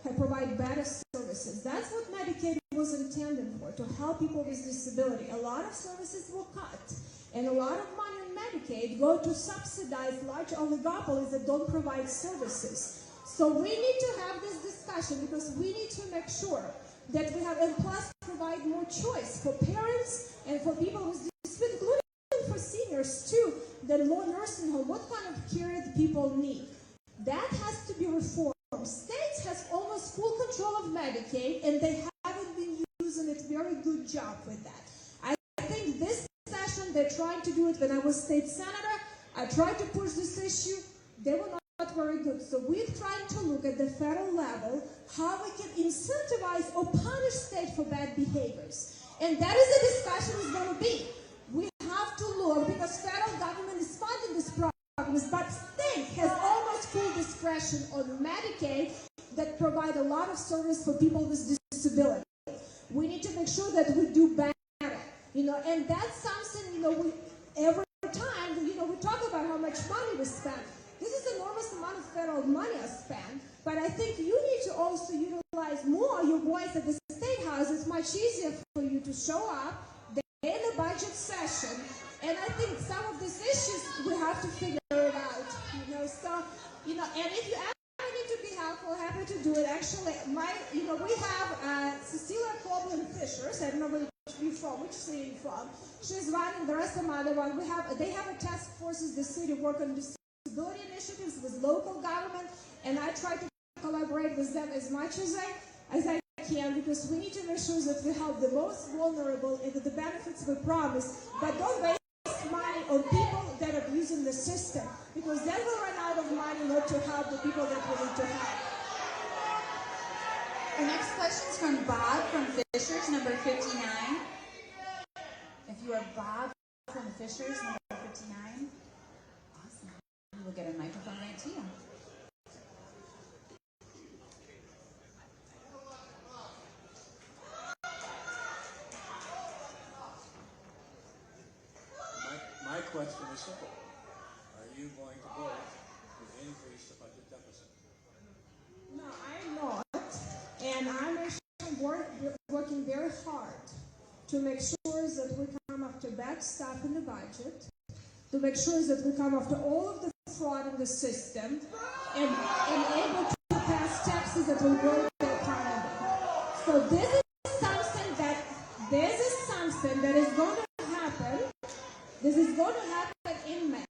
and provide better services. That's what Medicaid was intended for, to help people with disability. A lot of services were cut, and a lot of money in Medicaid go to subsidize large oligopolies that don't provide services. So we need to have this discussion because we need to make sure that we have, and plus provide more choice for parents and for people with disability, including for seniors too, that more nursing home, what kind of care do people need? That has to be reformed. States has almost full control of Medicaid, and they haven't been using a very good job with that. I think this session, they're trying to do it. When I was state senator, I tried to push this issue. They were not very good. So we're trying to look at the federal level, how we can incentivize or punish states for bad behaviors. And that is the discussion is going to be. We have to look, because federal government is funding this program, but state has almost full discretion on Medicaid that provide a lot of service for people with disability. We need to make sure that we do better, and that's something, we every time, we talk about how much money we spend. This is an enormous amount of federal money I spend, but I think you need to also utilize more your voice at the State House. It's much easier for you to show up in the budget session, and I think some of these issues we have to figure it out, and if you ever need to be helpful, happy to do it. Actually, we have Cecilia Copeland-Fishers, I don't know where you're from, which city you're from. She's running, the rest of my other one. They have a task forces, the city work on disability initiatives with local government, and I try to collaborate with them as much as I can, because we need to make sure that we help the most vulnerable and the benefits we promise, but don't waste money on people that are abusing the system, because then we'll run out of money not to help the people that we need to help.
Our next question is from Bob from Fishers, number 59. If you are Bob from Fishers, number 59, awesome. We'll get a microphone right to you.
My question is simple. Are you going to vote to increase the budget deficit?
No, I'm not. And I'm actually working very hard to make sure that we come after bad stuff in the budget, to make sure that we come after all of the fraud in the system, and able to pass taxes that will grow the economy. So this is something that is going to happen. This is going to happen in May.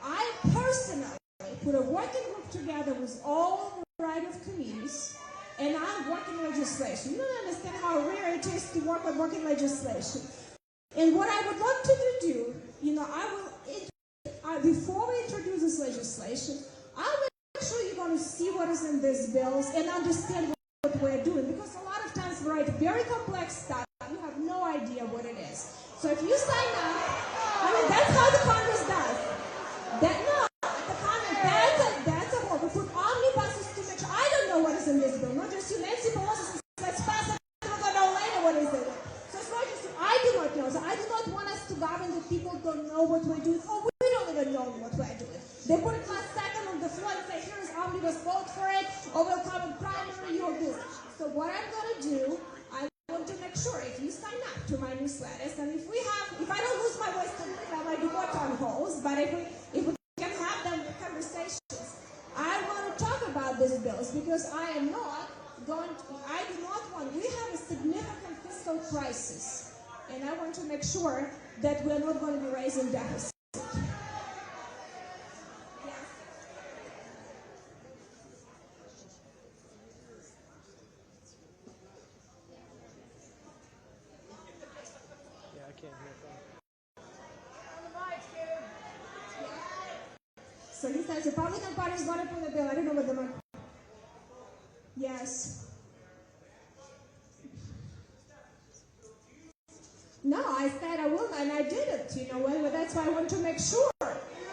I personally put a working group together with all the right of committees, and I'm working legislation. You don't understand how rare it is to work on working legislation. And what I would love to do, before we introduce this legislation, I'm actually going to see what is in these bills and understand what we're doing, because a lot of times we write very complex stuff. You have no idea what it is. So if you sign up, that's how the Congress does. That's a whole. We put omnibuses to make sure. I don't know what is in this bill. Not just you, Nancy Pelosi says, let's pass it. We're going to know later what is in it. So it's not just you. I do not know. So I do not want us to govern that people don't know what we're doing. Oh, we don't even know what we're doing. They put it last second on the floor and say, here is omnibus, vote for it, or we'll come in primary, you'll do it. So what I'm going to do, I want to make sure if you sign up to my newsletters, and if I don't lose my voice completely, I might do more town halls, but if we can have them conversations, I want to talk about these bills, because I do not want, we have a significant fiscal crisis, and I want to make sure that we're not going to be raising deficits. So he says, Republican Party is going to put a bill. I don't know what the mic. Yes. No, I said I will, and I didn't. That's why I want to make sure.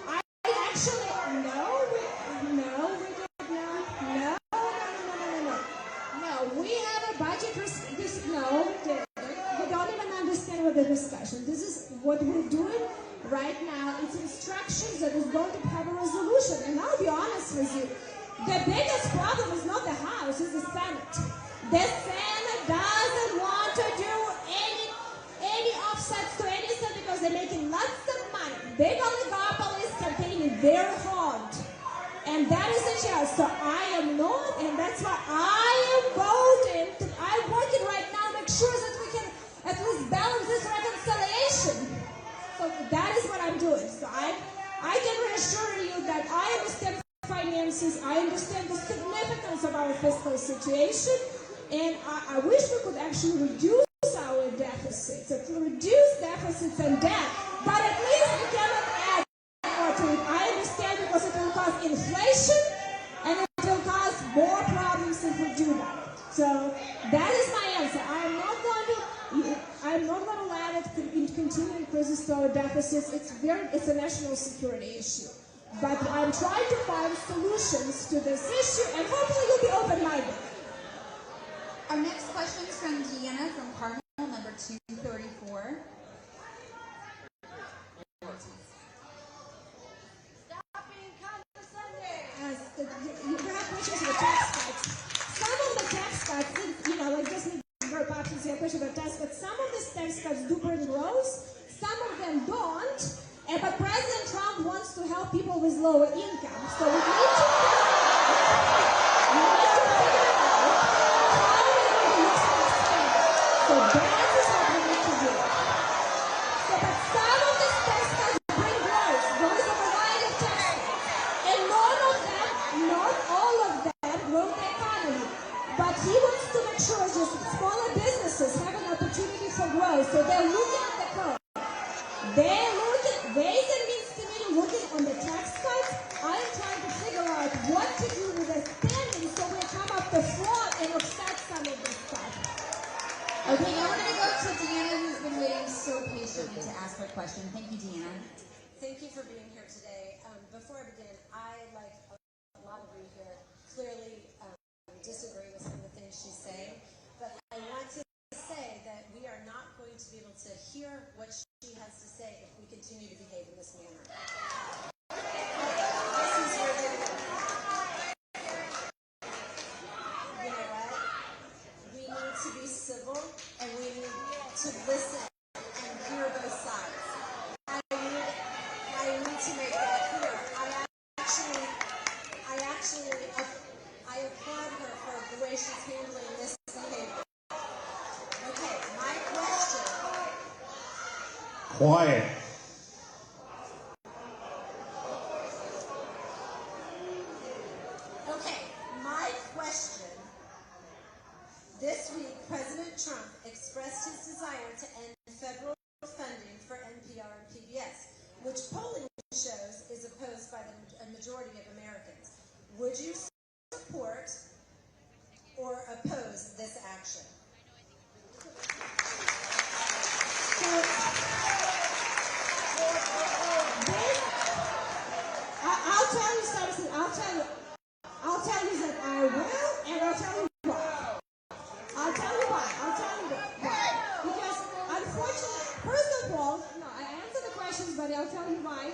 I actually, no, we did not. No, we have a budget. No, we didn't. We don't even understand what the discussion. This is what we're doing right now. It's instructions that is going to have a resolution. And I'll be honest with you, the biggest problem is not the House. is the Senate. The Senate doesn't want to do any offsets to anything because they're making lots of money. Big oligopolies campaigning very hard. And that is the chance. So I am not, and that's why I am voting. I'm working right now to make sure that we can at least balance this reconciliation. So that is what I'm doing. So I can reassure you that I understand finances, I understand the significance of our fiscal situation, and I wish we could actually reduce our deficits, reduce deficits and debt, but at least we cannot add more to it. I understand because it will cause inflation and it will cause more problems if we do that. So that is my answer. I'm not going to let it continue increases to our deficits. It's a national security issue. But I'm trying to find solutions to this issue, and hopefully you'll be open-minded.
Our next question is from Deanna from Carmel, number 234.
Stop being condescending. You have questions about tax cuts. Some of the tax cuts, like just very popular to say a question about tax cuts, some of these tax cuts do bring growth, some of them don't. But President Trump wants to help people with lower income. So we need to figure out how we're going to use this spending. So that is what we need to do. So, but some of these tax cuts bring growth. There is a variety of tax cuts. And not all of them grow the economy. But he wants to make sure just smaller businesses have an opportunity for growth. So they're looking at the code. Ways and means committee looking on the tax cuts. I am trying to figure out what to do with the spending so we come up the fraud and offset some of this stuff.
Okay, now we're going to go to Deanna, who's been waiting so patiently to ask her question. Thank you, Deanna.
Thank you for being here today. Before I begin, I, like a lot of you here, clearly disagree with some of the things she's saying, but I want to say that we are not going to be able to hear what she has to say if we continue to behave in this manner. This is ridiculous. You know what? We need to be civil and we need to listen and hear both sides. I need to make that clear. I applaud her for the way she's handling this behavior. Okay, my question.
Quiet.
Okay, my question. This week, President Trump expressed his desire to end federal funding for NPR and PBS, which polling shows is opposed by a majority of Americans. Would you support or oppose this action?
I'll tell you something. I'll tell you that I will, and I'll tell you why. I'll tell you why. Because unfortunately, first of all, no, I answered the questions, but I'll tell you why.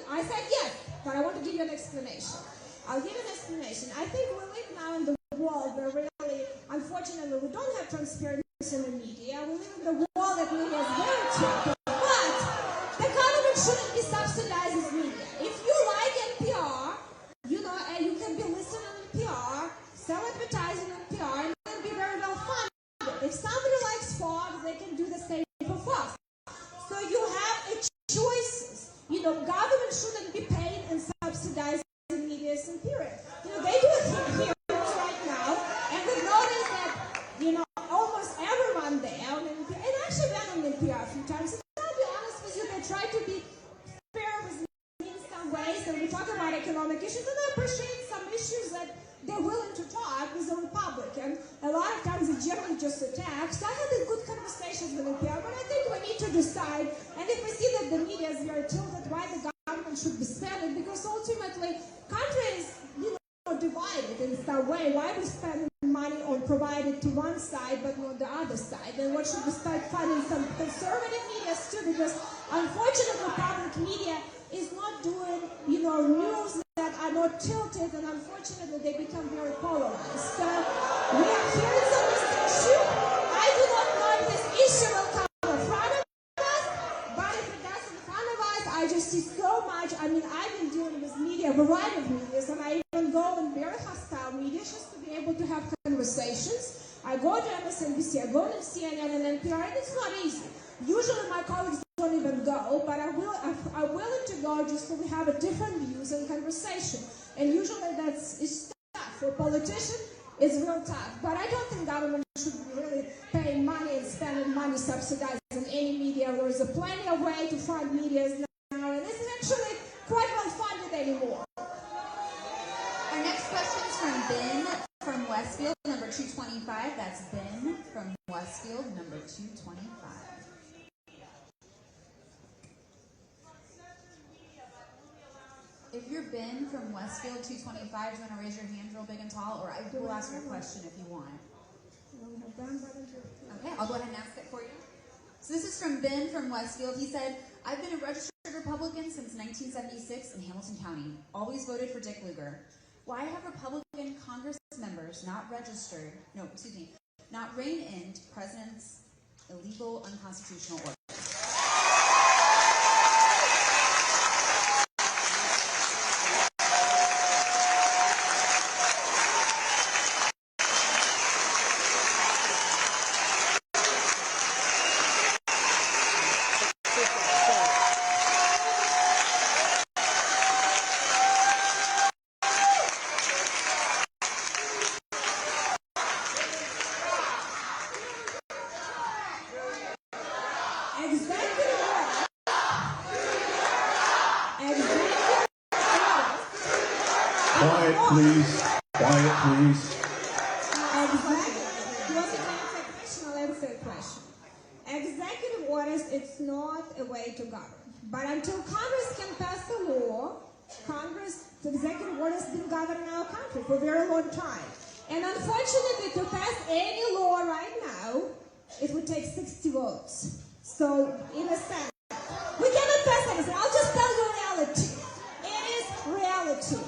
I said yes, but I want to give you an explanation. I'll give you an explanation. I think we live now in the world where really, unfortunately, we don't have transparency in the media. We live in the world that media is very cheap. But the government shouldn't be subsidizing media. If you like NPR, and you can be listening on NPR, sell advertising on NPR, and then be very well funded. If somebody likes Fox, they can do the same for Fox. So you have choices. Government shouldn't be paying and subsidizing media in period. They do it here right now, and we've noticed that, almost everyone there, and actually been on NPR a few times, and I'll be honest with you, they try to be fair with me in some ways, and we talk about economic issues, and I appreciate some issues that they're willing to talk with the Republican. A lot of times it's generally just attacks. So I had these good conversations with NPR, but I think we need to decide, and if we see that the media is very tilted, why the government should be spending, because ultimately, country is divided in some way. Why we spend money on provided to one side but not the other side? And what should we start funding some conservative media too? Because unfortunately, public media is not doing, news that are more tilted, and unfortunately they become very polarized. So we are hearings on this issue. I do not know if this issue will come in front of us, but if it does in front of us, I just see so much. I mean, I've been dealing with media, a variety of media, and I even go in very hostile media just to be able to have conversations. I go to MSNBC, I go to CNN and NPR, and it's not easy. Usually my colleagues don't even go, but I'm willing to go just so we have a different views and conversation. And usually it's tough. For a politician, it's real tough. But I don't think government should be really paying money and spending money subsidizing any media. There is plenty of way to fund media now, and it's actually quite well funded anymore.
Our next question is from Ben from Westfield, number 225. That's Ben from Westfield, number 225. If you're Ben from Westfield 225, do you want to raise your hand real big and tall, or I will ask your question if you want. Okay, I'll go ahead and ask it for you. So this is from Ben from Westfield. He said, I've been a registered Republican since 1976 in Hamilton County. Always voted for Dick Lugar. Why have Republican Congress members not rein in President's illegal, unconstitutional orders?
Please. Quiet, please.
I'll answer a question. Executive orders, it's not a way to govern. But until Congress can pass a law, executive orders been governing our country for a very long time. And unfortunately, to pass any law right now, it would take 60 votes. So, in a sense, we cannot pass anything. I'll just tell you reality. It is reality.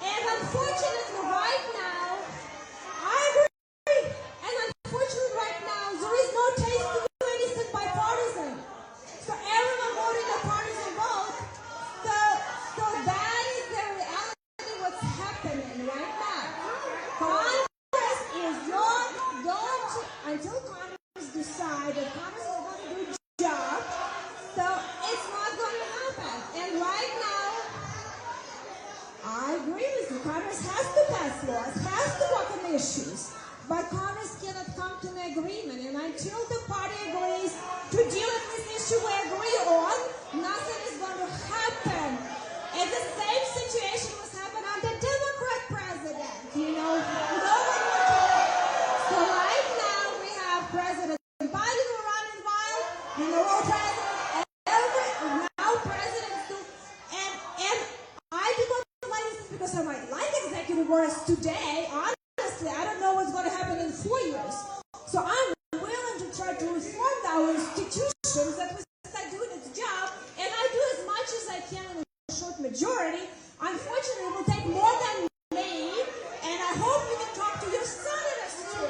And unfortunately, right now, I agree. And unfortunately, right now, there is no taste to do anything bipartisan. So everyone voting a partisan vote. So that is the reality what's happening right now. Congress is not going to, until Congress decides that Congress is going to do its job, so it's not going to happen. And right now, I agree with you. Congress has to pass laws, has to work on issues, but Congress cannot come to an agreement. And until the party agrees to deal with this issue we agree on, nothing is going to happen. And the same situation was happening under Democrat president. You know, no one would do it. So right now we have President Biden who running wild, you know, our president, now presidents do, and I do not because I might like executive orders today. Honestly, I don't know what's going to happen in 4 years. So I'm willing to try to reform our institutions that will start doing its job, and I do as much as I can in a short majority. Unfortunately, it will take more than me, and I hope you can talk to your senators too,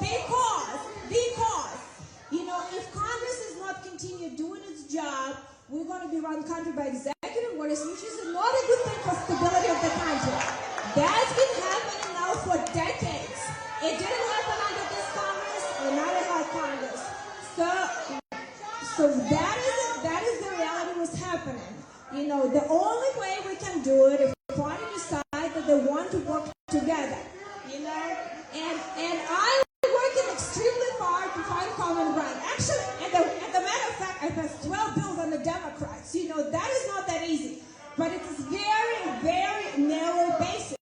because you know, if Congress is not continue doing its job, we're going to be run country by executive orders, which is not a good thing for stability of the country. That's been happening now for decades. It didn't happen under this Congress, another hard Congress. So that is the reality what's happening. You know, the only way we can do it if the party decide that they want to work together. You know, and I'm working extremely hard to find common ground. Actually, as a matter of fact, I passed 12 bills on the Democrats. You know, that is not that easy. But it is very, very narrow basis.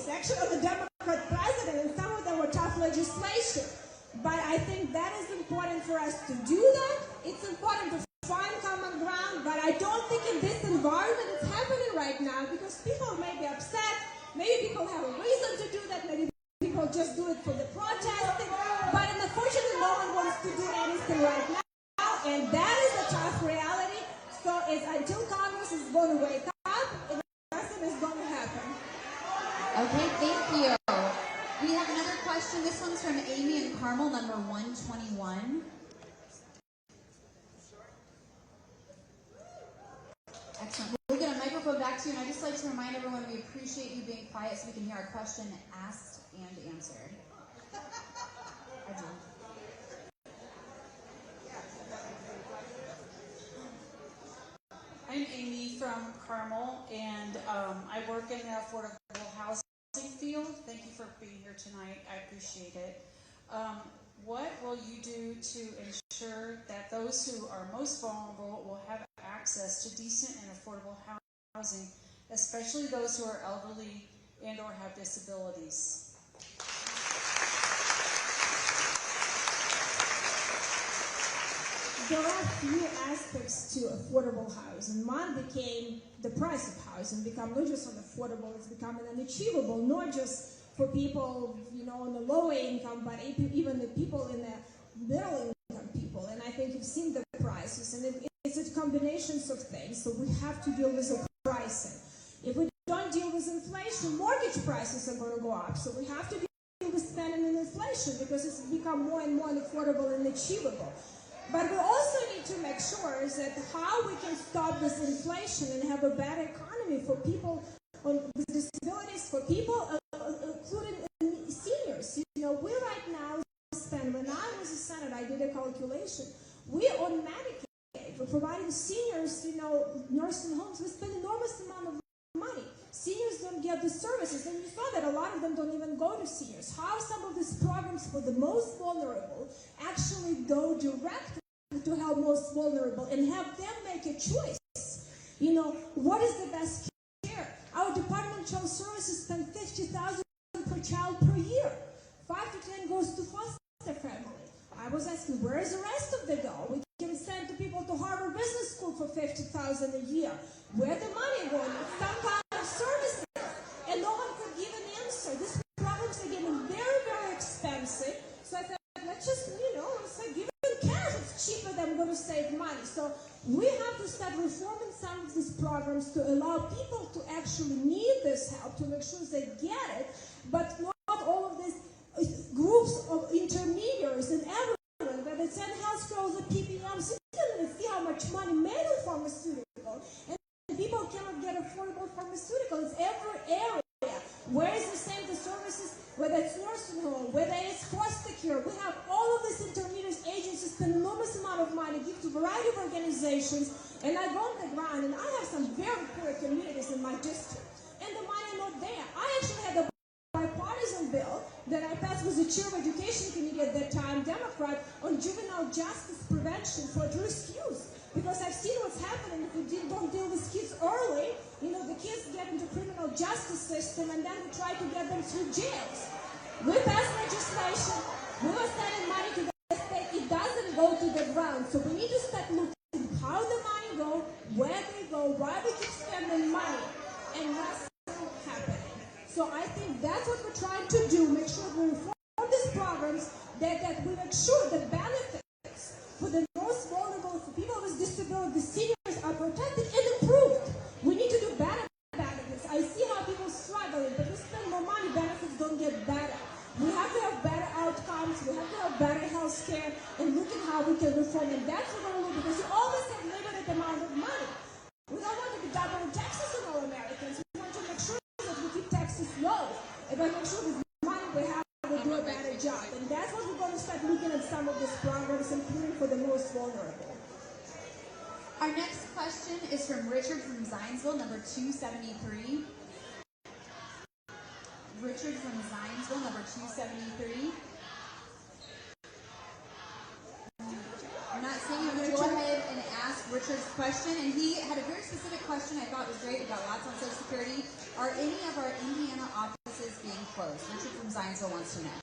Actually, on the Democrat president, and some of them were tough legislation. But I think that is important for us to do that. It's important to find common ground, but I don't think in this environment it's happening right now because people may be upset. Maybe people have a reason to do that. Maybe people just do it for the protesting. But unfortunately, no one wants to do anything right now. And that is a tough reality. So it's until Congress is going to wake up, nothing is going to
Thank you. We have another question. This one's from Amy and Carmel, number 121. Excellent. We'll get a microphone back to you, and I'd just like to remind everyone we appreciate you being quiet so we can hear our question asked and answered. I do.
I'm Amy from Carmel, and I work in the affordable housing field. Thank you for being here tonight. I appreciate it. What will you do to ensure that those who are most vulnerable will have access to decent and affordable housing, especially those who are elderly and or have disabilities?
There are few aspects to affordable housing. One became the price of housing, become not just unaffordable, it's becoming unachievable, not just for people, on the lower income, but even the people in the middle income people. And I think you've seen the prices, and it's a combinations of things. So we have to deal with the pricing. If we don't deal with inflation, mortgage prices are going to go up. So we have to deal with spending and inflation because it's become more and more unaffordable and achievable. But we also need to make sure that how we can stop this inflation and have a better economy for people with disabilities, for people, including seniors. We right now spend, when I was a senator, I did a calculation, we on Medicaid, for providing seniors, nursing homes, we spend enormous amount of money. Seniors don't get the services, and you saw that a lot of them don't even go to seniors. How some of these programs for the most vulnerable actually go directly to help most vulnerable and have them make a choice. What is the best care? Our Department of Child Services spend $50,000 per child per year. 5 to 10 goes to foster family. I was asking, where is the rest of the dough? We can send the people to Harvard Business School for $50,000 a year. Where the money going? It's some kind of services. And no one could give an answer. These programs are getting very, very expensive. So I thought, let's just, give them cash. It's cheaper than going to save money. So we have to start reforming some of these programs to allow people to actually need this help, to make sure they get it, but not all of these groups of intermediaries and everyone, whether it's healthcare or the PBMs, you can see how much money made on pharmaceuticals, and people cannot get affordable pharmaceuticals. Every area, where is the same the services, whether it's nursing home, whether it's foster care, we have all of these intermediate agencies spend enormous amount of money, give to a variety of organizations, and I go on the ground, and I have some very poor communities in my district, and the money is not there. I actually had a bipartisan bill that I passed with the chair of education committee at that time, Democrat, on juvenile justice prevention for at-risk youth. Because I've seen what's happening if we don't deal with kids early. The kids get into criminal justice system, and then we try to get them through jails. We pass legislation. We are sending money to the state. It doesn't go to the ground. So we need to start looking how the money goes, where they go, why we keep spending money, and what's happening. So I think that's what we're trying to do. Make sure we reform these programs, that we make sure the benefits for the most vulnerable, for people with disabilities, seniors are protected and improved. We need to do better benefits. I see how people struggling, but we spend more money, benefits don't get better. We have to have better outcomes, we have to have better health care, and look at how we can reform. And that's what we're going to do, because you always have limited amount of money. We don't want to be doubling taxes on all Americans. We want to make sure that we keep taxes low, and by make sure with the money we have, we do a better job. And that's what we're going to start looking at some of these programs, including for the most vulnerable.
Our next question is from Richard from Zionsville, number 273. Richard from Zionsville, number 273. I'm not seeing him. Go ahead and ask Richard's question. And he had a very specific question I thought was great. We got lots on Social Security. Are any of our Indiana offices being closed? Richard from Zionsville wants to know.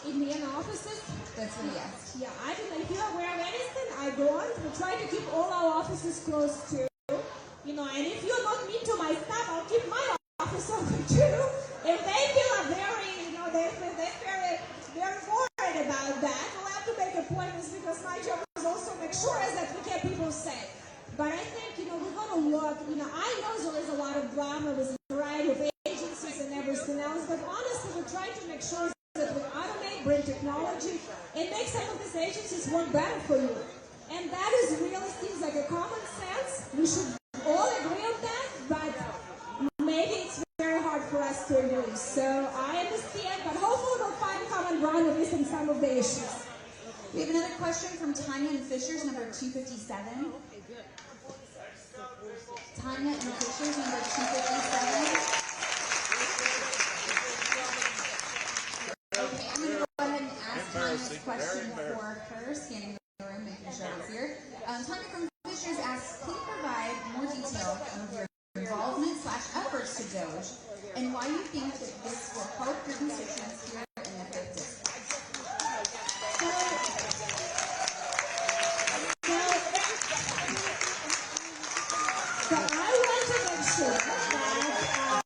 Indiana offices?
That's what he asked.
Yeah, I don't know. If you're aware of anything, I don't. We try to keep all our offices closed too. And if you're not mean to my staff, I'll keep my office open too. If they feel they're very worried about that, we'll have to make appointments, because my job is also make sure that we get people safe. But I think, we're going to look, I know there is a lot of drama with a variety of agencies and everything else. else, but honestly, we're trying to make sure that we automate, bring technology, and make some of these agencies work better for you. And that is really seems like a common sense. We should all agree on that, but maybe it's very hard for us to agree. So I understand, but hopefully we'll find common ground at least on some of the issues.
We have another question from Tanya and Fishers, number 257. Tanya and Fishers, number 257. Okay, I'm going to go ahead and ask Tanya's question for her, scanning the room, making sure it's here. Tanya from Fishers asks, can you provide more detail of your involvement/efforts to Doge, and why you think that this will help your constituents here in the 5th district?
So I want to make sure that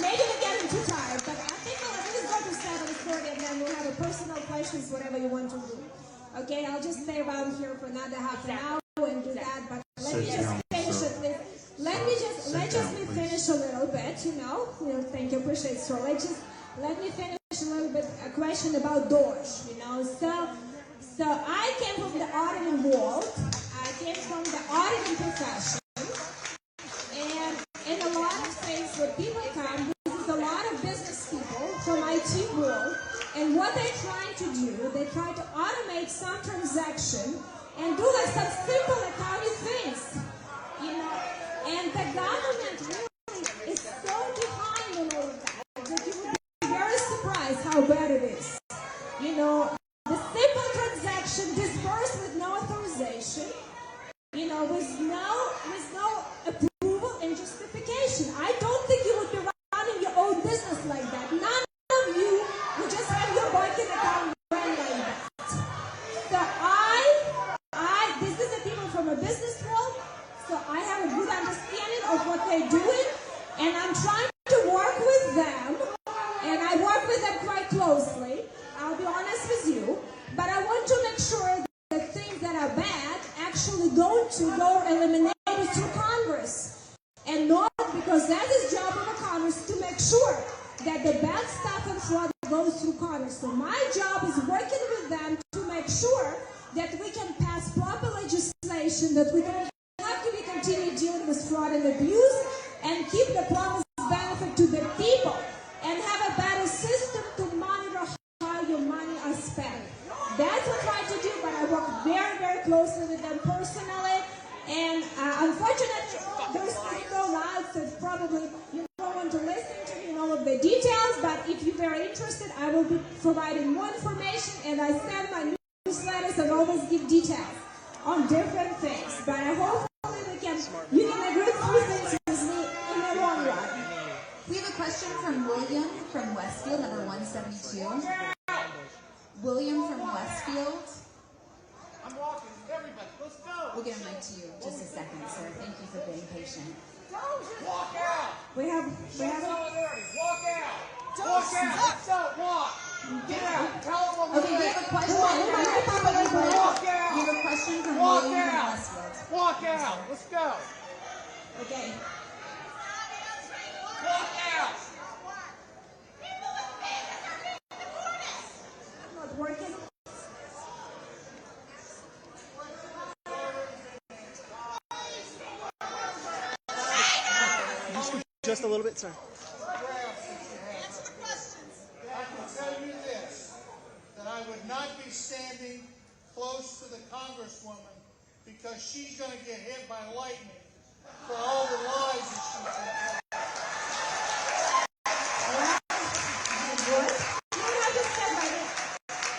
maybe we're getting too tired, but I think I'll at least go to 7:40 and then we'll have a personal questions, whatever you want to do. Okay, I'll just stay around here for another half an hour and do that, but let me just finish it with, let me finish a little bit, you know, thank you, appreciate it. So let me finish a little bit, a question about Doge, you know, so I came from the auditing world, I came from the auditing profession, and in a lot of things when people come, this is a lot of business people from IT world, and what they're trying to do, they try to automate some transaction and do like some simple accounting things, you know, and the government really is so behind on all of that that you would be very surprised how bad it is. You know, the simple transaction disbursed with no authorization, you know, with no approval and justification. I don't think you would be running your own business like that. None of you would just have your banking account run like that. So this is the people from a business world, so I have a good understanding of what they're doing, and I'm trying to work with them, and I work with them quite closely, I'll be honest with you, but I want to make sure that things that are bad actually go eliminated through Congress, and not because that is job of a Congress to make sure that the bad stuff and fraud goes through Congress. So my job is working with them to make sure that we can pass proper legislation, that we don't have to be continue dealing with fraud and abuse, and keep the promised benefit to the people, and have a better system to monitor how your money are spent. That's what I try to do, but I work very, very closely with them personally, and unfortunately, there's no live, so probably you don't want to listen to me in all of the details, but if you're very interested, I will be providing more information, and I send my newsletters and always give details on different things, but I hopefully you can agree through things with me in the long run.
We have a question from William from Westfield, number 172. William from Westfield.
I'm walking. Everybody, let's go.
We'll get a mic to you in just a second, sir. Thank you for being patient.
Walk out.
We have
solidarity. Walk out. Walk out. Let's go. Walk. Get out. Tell them what
Okay, we have a question.
Walk out.
We have a question from
Walk
William from
out.
Westfield.
Walk out. Let's go.
Okay.
Walk out.
Not working.
Just a little bit, sir.
Answer the questions. I can tell you this, that I would not be standing close to the Congresswoman because she's going to get hit by lightning for all the lies that she tells.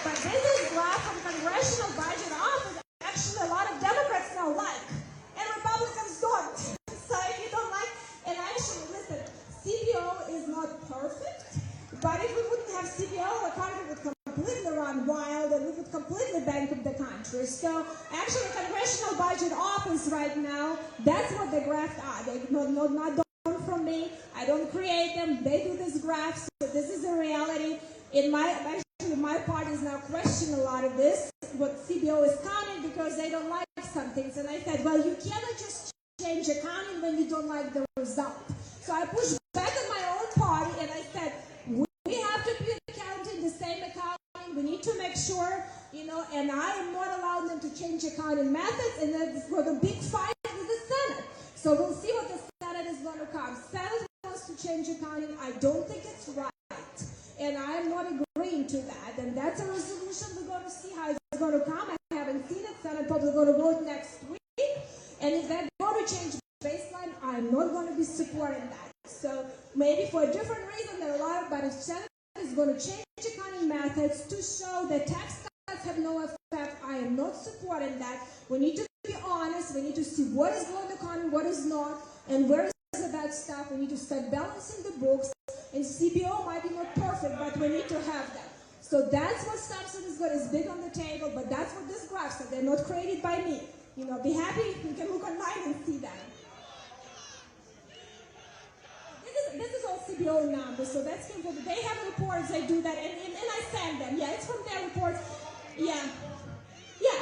But this is law from Congressional Budget Office. Actually, a lot of Democrats don't like, and Republicans don't. So if you don't like, and actually, listen, CBO is not perfect, but if we wouldn't have CBO, the country would completely run wild, and we would completely bankrupt the country. So actually, Congressional Budget Office right now, that's what the graphs are. They not done from me. I don't create them. They do these graphs. So this is the reality. My party is now questioning a lot of this, what CBO is counting, because they don't like some things. And I said, well, you cannot just change accounting when you don't like the result. So I pushed back on my own party and I said, we have to be accounting the same accounting. We need to make sure, and I am not allowing them to change accounting methods, and then it's got a big fight with the Senate. So we'll see what the Senate is going to come. Senate wants to change accounting. I don't think it's right. And I'm not agreeing to that. And that's a resolution. We're going to see how it's going to come. I haven't seen it. Senate probably going to vote next week. And if they're going to change baseline, I'm not going to be supporting that. So maybe for a different reason, there are a lot of, but if Senate is going to change accounting methods to show that tax cuts have no effect, I am not supporting that. We need to be honest. We need to see what is going to economy, what is not, and where is the bad stuff. We need to start balancing the books. And CBO might be not perfect, but we need to have that. So that's what substance is big on the table, but that's what this graph said. They're not created by me. Be happy. You can look online and see that. This is all CBO numbers, so that's came from. They have reports. They do that, and I send them. Yeah, it's from their reports. Yeah,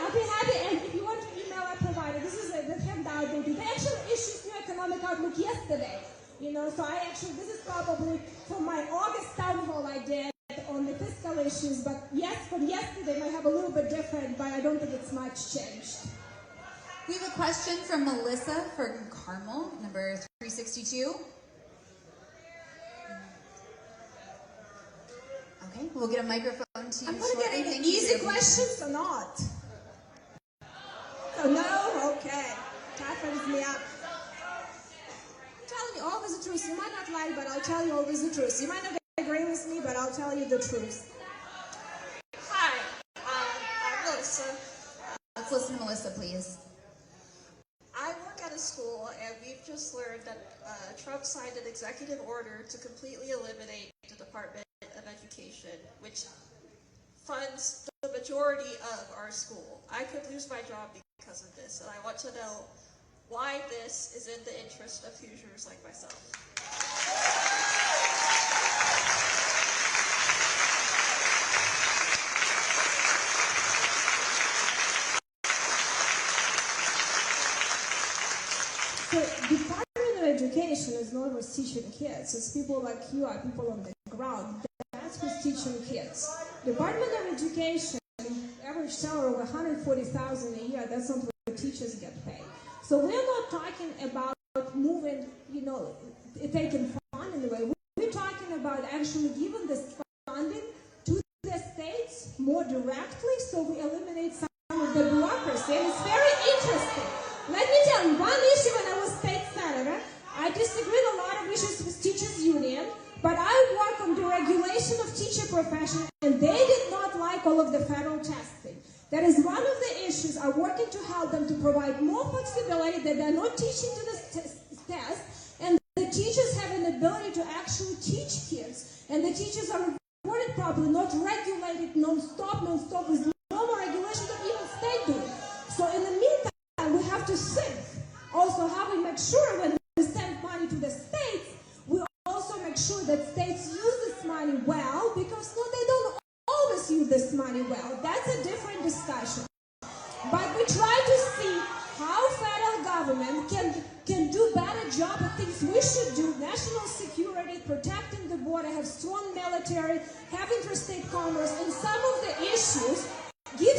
I'll be happy. And if you want to email, I provided. This is the handout they do. They actually issued new economic outlook yesterday. So this is probably from my August town hall I did on the fiscal issues, but from yesterday might have a little bit different, but I don't think it's much changed.
We have a question from Melissa for Carmel, number 362. Okay, we'll get a microphone to you.
I'm going to get any easy questions or not? Oh, no? Okay. Toughens me up. Tell me always the truth. You might not like, but I'll tell you always the truth. You might not agree with me, but I'll tell you the truth.
Hi, I'm Melissa.
Let's listen to Melissa, please.
I work at a school, and we've just learned that Trump signed an executive order to completely eliminate the Department of Education, which funds the majority of our school. I could lose my job because of this, and I want to know why this is in the interest of Hoosiers like myself.
So Department of Education is not what's teaching kids. It's people like you are, people on the ground. That's what's teaching kids. Department of Education, average salary of $140,000 a year, that's not what teachers get paid. So we're not talking about moving, taking funding away. We're talking about actually giving this funding to the states more directly, so we eliminate some of the bureaucracy. And it's very interesting. Let me tell you, one issue when I was state senator, I disagreed a lot of issues with teachers' union, but I work on the regulation of teacher profession, and they did not like all of the federal testing. That is one of the issues. I'm working to help them to provide more flexibility, that they're not teaching to the test, and the teachers have an ability to actually teach kids, and the teachers are rewarded properly, not regulated non-stop with no more regulation that even state do. So in the meantime, we have to think also how we make sure when we send money to the states, we also make sure that states use this money well, because they don't always use this money well. That's a different discussion. But we try to see how federal government can do better job of things we should do: national security, protecting the border, have strong military, have interstate commerce, and some of the issues give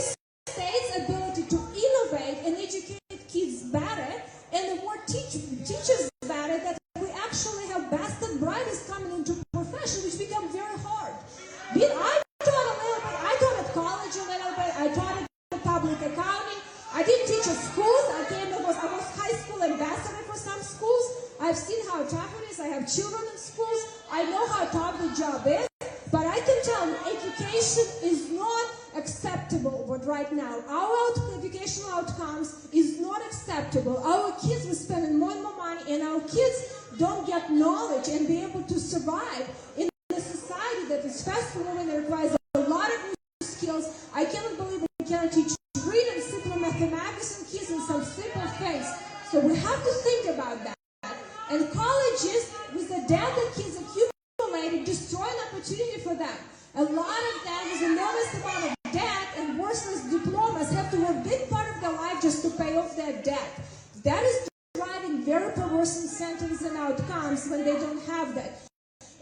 states ability to innovate and educate kids better, and the more teachers better, that we actually have best and brightest coming into profession, which become very hard. I taught at college a little bit. I taught at public accounting. I didn't teach at schools. I was high school ambassador for some schools. I've seen how tough it is. I have children in schools. I know how tough the job is. But I can tell you, education is not acceptable. But right now, our educational outcomes is not acceptable. Our kids are spending more and more money, and our kids don't get knowledge and be able to survive in a society that is fast moving and requires a lot of new skills. I cannot believe we cannot teach reading, simple mathematics, and kids in some simple things. So we have to think about that. And colleges, with the debt that kids accumulated, destroy an opportunity for them. A lot of them with enormous amount of debt and worthless diplomas have to work a big part of their life just to pay off their debt. That is driving very perverse incentives and outcomes when they don't have that.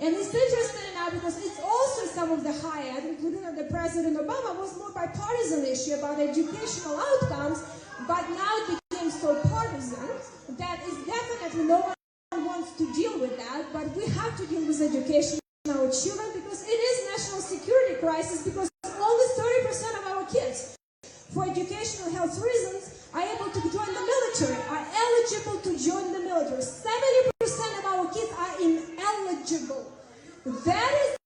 And it's interesting now because it's also some of the high end, including the President Obama, was more bipartisan issue about educational outcomes, but now it became so partisan that is definitely no one wants to deal with that, but we have to deal with education of our children because it is national security crisis because only 30% of our kids, for educational health reasons, are able to join the military, are eligible to join the military. 70% of our kids are ineligible. That is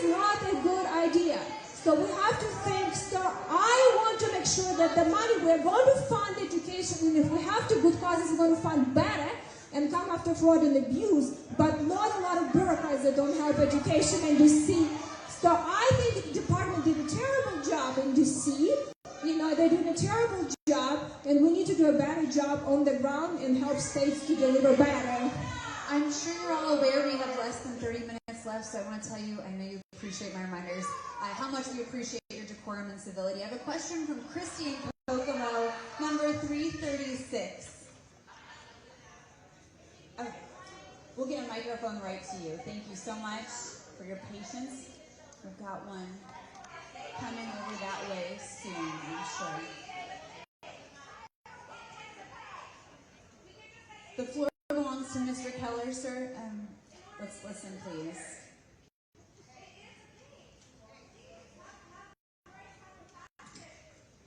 not a good idea. So we have to think, so I want to make sure that the money we're going to fund education, and if we have to good causes, we're going to fund better and come after fraud and abuse, but not a lot of bureaucrats that don't help education in DC. So I think the department did a terrible job in DC. You know, they're doing a terrible job, and we need to do a better job on the ground and help states to deliver better.
I'm sure you're all aware we have less than 30 minutes left, so I want to tell you, I know you appreciate my reminders, how much we appreciate your decorum and civility. I have a question from Christy in Kokomo, number 336. Okay, we'll get a microphone right to you. Thank you so much for your patience. We've got one coming over that way soon, I'm sure. The floor belongs to Mr. Keller, sir. Let's listen, please.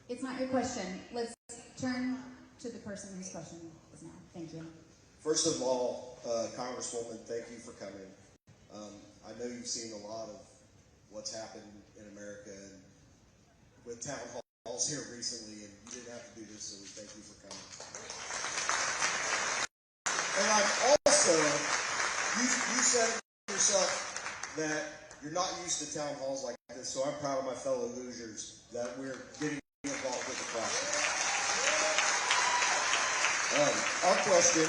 It's not your question. Let's turn to the person whose question is now. Thank you.
First of all, Congresswoman, thank you for coming. I know you've seen a lot of what's happened in America and with town halls here recently, and you didn't have to do this, so we thank you for coming. And I'm also, you said yourself that you're not used to town halls like this, so I'm proud of my fellow Hoosiers that we're getting involved with the process. Our question,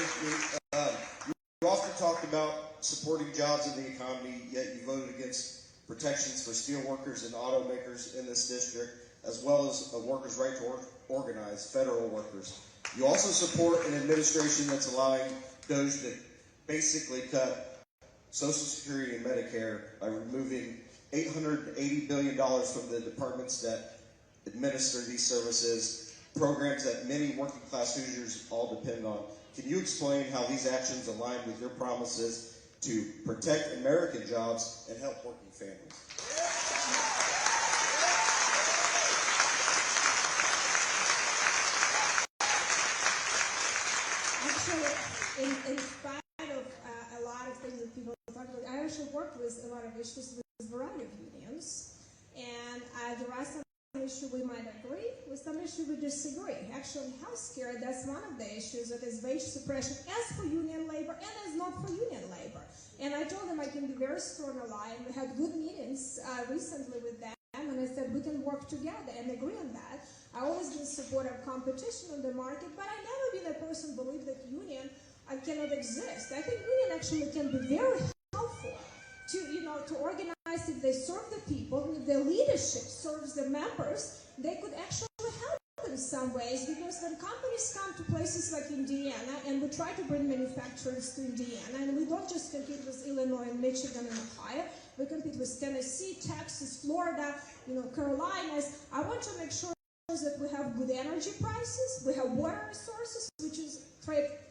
you often talked about supporting jobs in the economy, yet you voted against protections for steel workers and automakers in this district, as well as a workers' right to organize, federal workers. You also support an administration that's allowing DOJ to basically cut Social Security and Medicare by removing $880 billion from the departments that administer these services, programs that many working-class Hoosiers all depend on. Can you explain how these actions align with your promises to protect American jobs and help working families?
Actually, in spite of a lot of things that people talk about, I actually worked with a lot of issues with a variety of unions, and there are some issues we might agree, with some issues we disagree. Actually, healthcare, that's one of the issues that is wage suppression as for union labor and as not for union labor. And I told them I can be very strong ally, and we had good meetings recently with them, and I said we can work together and agree on that. I always been supportive of competition on the market, but I never been a person who believed that union cannot exist. I think union actually can be very helpful to organize if they serve the people, and if their leadership serves the members, they could actually help in some ways, because when companies come to places like Indiana, and we try to bring manufacturers to Indiana, and we don't just compete with Illinois and Michigan and Ohio, we compete with Tennessee, Texas, Florida, Carolinas. I want to make sure that we have good energy prices, we have water resources, which is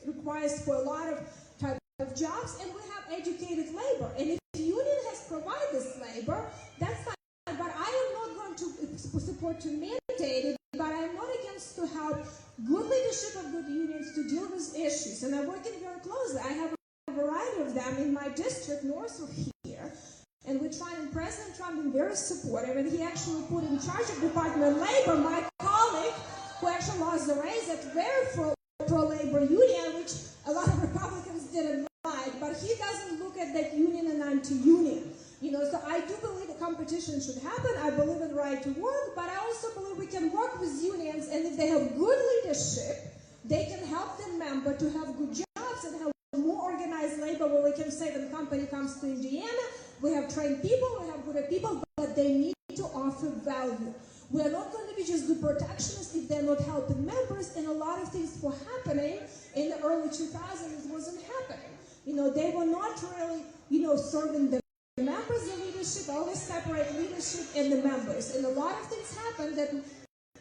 requires for a lot of type of jobs, and we have educated labor. And if the union has provided this labor, that's fine. But I am not going to support to mandate it, but I am not against to help good leadership of good unions to deal with issues. And I'm working very closely. I have a variety of them in my district north of here. And we're trying, and President Trump is very supportive, and he actually put in charge of Department of Labor my colleague, who actually lost the race at very pro-labor union, which a lot of Republicans didn't like, but he doesn't look at that union and anti-union. So I do believe the competition should happen. I believe in right to work, but I also believe we can work with unions, and if they have good leadership, they can help their member to have good jobs and have more organized labor, where we can say when company comes to Indiana, we have trained people, we have good people, but they need to offer value. We are not going to be just the protectionists if they're not helping members, and a lot of things were happening in the early 2000s, it wasn't happening. they were not really, serving the members of leadership, always separate leadership and the members. And a lot of things happen that,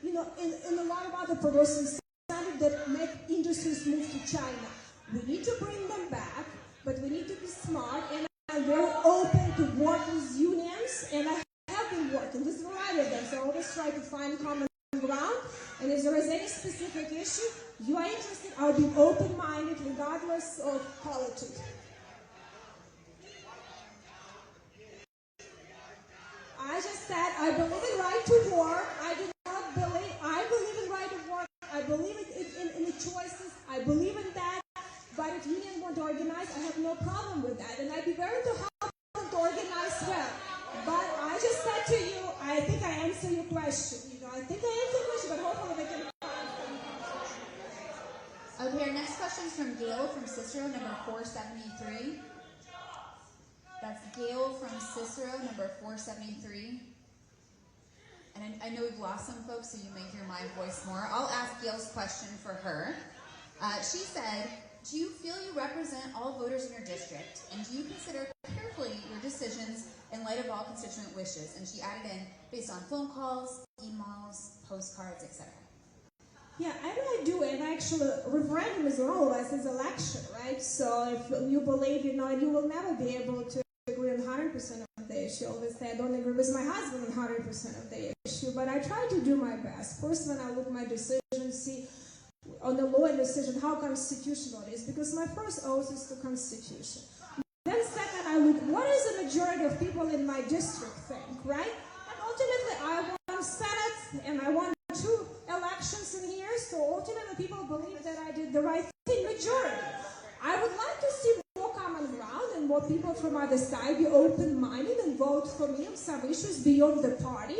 in a lot of other progressive standards that make industries move to China. We need to bring them back, but we need to be smart, and I'm very open to work with unions, and I have been working with a variety of them, so I always try to find common ground, and if there is any specific issue you are interested, I'll be open-minded regardless of politics. I just said I believe in right to work. I believe in right to work. I believe in the choices. I believe in that. But if unions want to organize, I have no problem with that. And I'd be very to help them to organize well. But I just said to you, I think I answered your question. I think I answered your question, but hopefully we can find some.
Okay, our next question is from Gail from Cicero, number 473. That's Gail from Cicero, number 473. And I know we've lost some folks, so you may hear my voice more. I'll ask Gail's question for her. She said, do you feel you represent all voters in your district? And do you consider carefully your decisions in light of all constituent wishes? And she added in, based on phone calls, emails, postcards, etc.
Yeah, I really do, and actually, referendum is all of us, is election, right? So if you believe, you will never be able to agree on 100% of the issue. Obviously, I don't agree with my husband on 100% of the issue, but I try to do my best. First, when I look at my decision, see on the law and decision how constitutional it is, because my first oath is to Constitution. Then second, I look, what is the majority of people in my district think, right? And ultimately, I want Senate, and I want 2 elections in here, so ultimately people believe that I did the right thing, majority. I would like to see more common ground and more people from other side be open-minded and vote for me on some issues beyond the party,